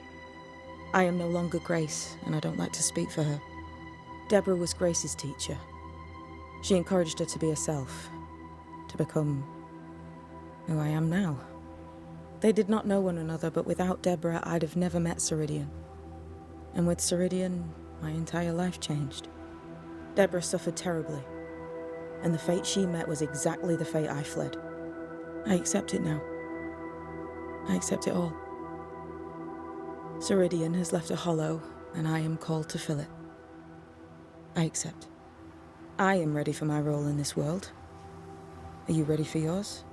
I am no longer Grace, and I don't like to speak for her. Deborah was Grace's teacher. She encouraged her to be herself, to become who I am now. They did not know one another, but without Deborah, I'd have never met Ceridian. And with Ceridian, my entire life changed. Deborah suffered terribly, and the fate she met was exactly the fate I fled. I accept it now. I accept it all. Ceridian has left a hollow, and I am called to fill it. I accept. I am ready for my role in this world. Are you ready for yours?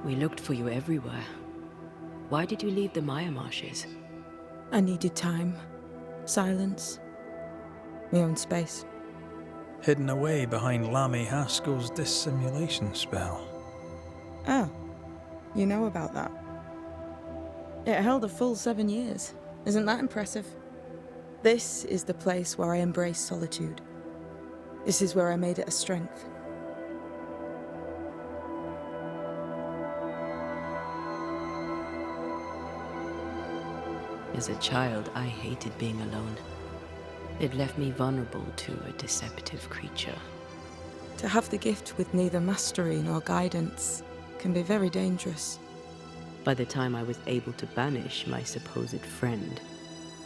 We looked for you everywhere. Why did you leave the Maya marshes? I needed time, silence, my own space. Hidden away behind Lammy Haskell's dissimulation spell. Oh, you know about that? It held a full 7 years. Isn't that impressive? This is the place where I embrace solitude. This is where I made it a strength. As a child, I hated being alone. It left me vulnerable to a deceptive creature. To have the gift with neither mastery nor guidance can be very dangerous. By the time I was able to banish my supposed friend,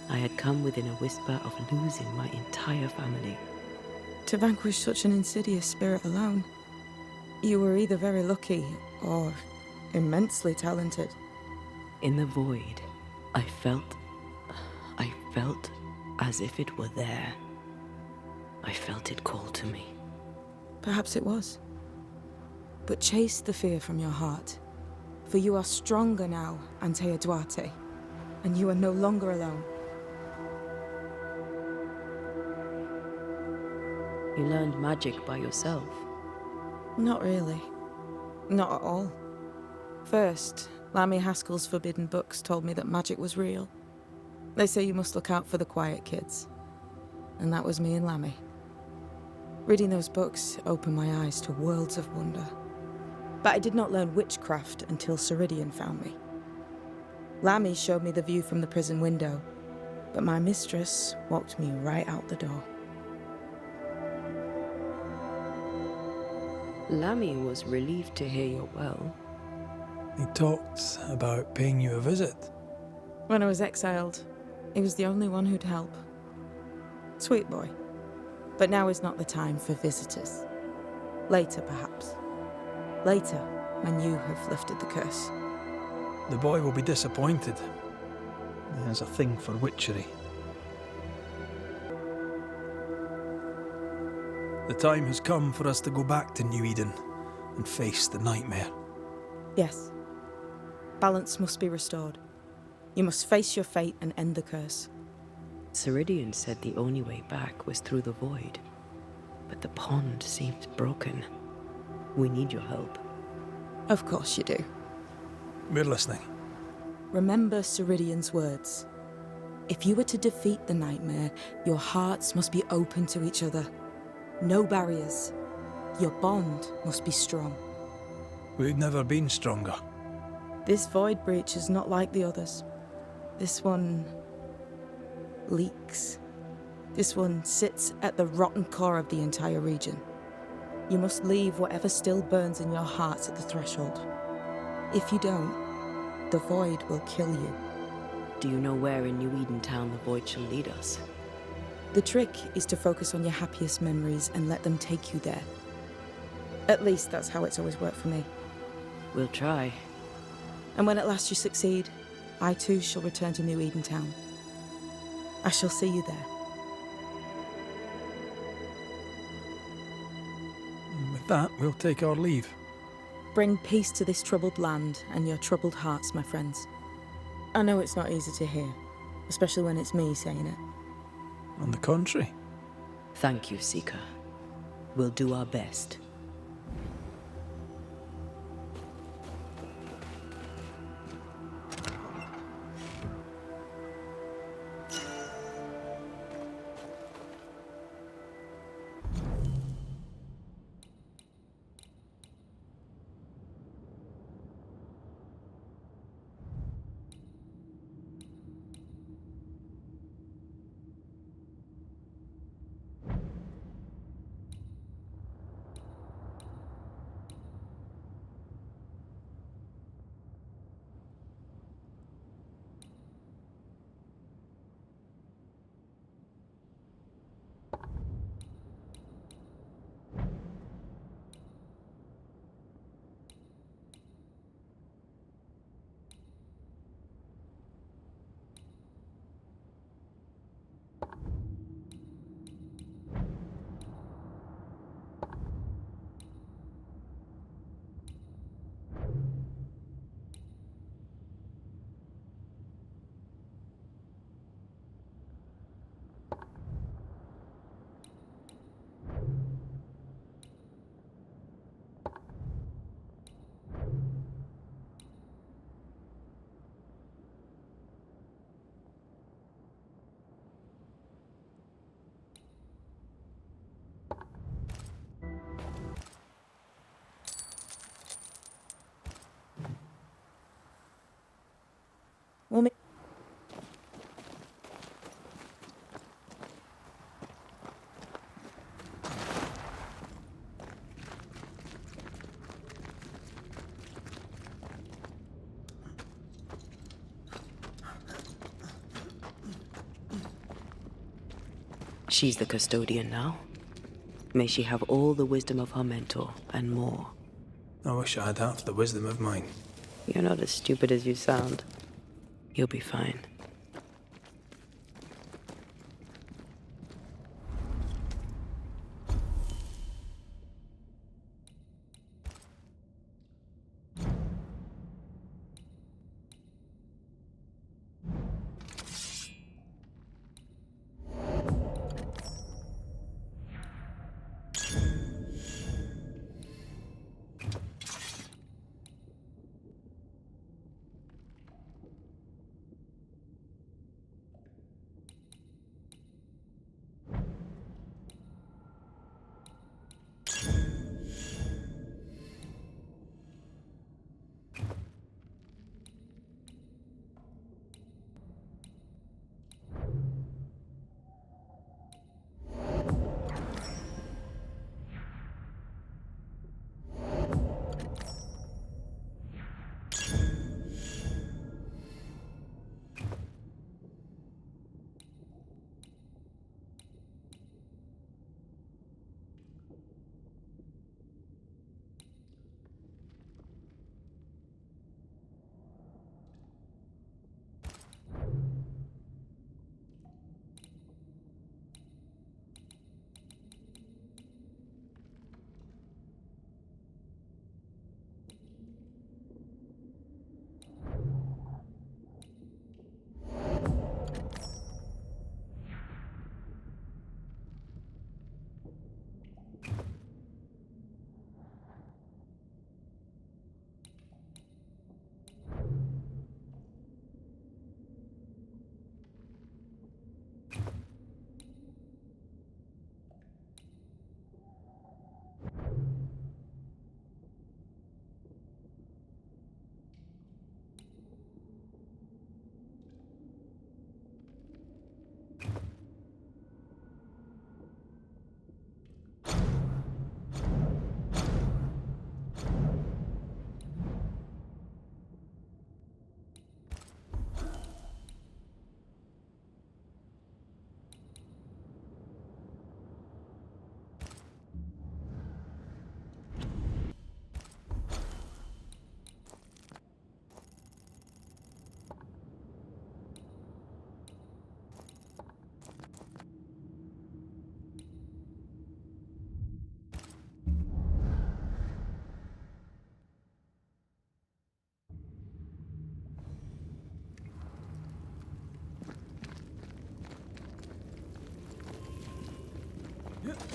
I had come within a whisper of losing my entire family. To vanquish such an insidious spirit alone, you were either very lucky or immensely talented. In the void, I felt as if it were there. I felt it call to me. Perhaps it was. But chase the fear from your heart. For you are stronger now, Antea Duarte, and you are no longer alone. You learned magic by yourself? Not really. Not at all. First, Lammy Haskell's forbidden books told me that magic was real. They say you must look out for the quiet kids. And that was me and Lammy. Reading those books opened my eyes to worlds of wonder. But I did not learn witchcraft until Ceridian found me. Lammy showed me the view from the prison window, but my mistress walked me right out the door. Lammy was relieved to hear you're well. He talked about paying you a visit. When I was exiled, he was the only one who'd help. Sweet boy. But now is not the time for visitors. Later, perhaps. Later, when you have lifted the curse. The boy will be disappointed. He has a thing for witchery. The time has come for us to go back to New Eden and face the nightmare. Yes, Balance must be restored. You must face your fate and end the curse. Ceridian said the only way back was through the void. But the pond seems broken. We need your help. Of course you do. We're listening. Remember Ceridian's words. If you were to defeat the nightmare, your hearts must be open to each other. No barriers. Your bond must be strong. We've never been stronger. This void breach is not like the others. This one leaks. This one sits at the rotten core of the entire region. You must leave whatever still burns in your hearts at the threshold. If you don't, the void will kill you. Do you know where in New Eden Town the void shall lead us? The trick is to focus on your happiest memories and let them take you there. At least that's how it's always worked for me. We'll try. And when at last you succeed, I too shall return to New Eden Town. I shall see you there. With that, we'll take our leave. Bring peace to this troubled land and your troubled hearts, my friends. I know it's not easy to hear, especially when it's me saying it. On the contrary. Thank you, Seeker. We'll do our best. Well, She's the custodian now. May she have all the wisdom of her mentor, and more. I wish I had half the wisdom of mine. You're not as stupid as you sound. You'll be fine. Yeah.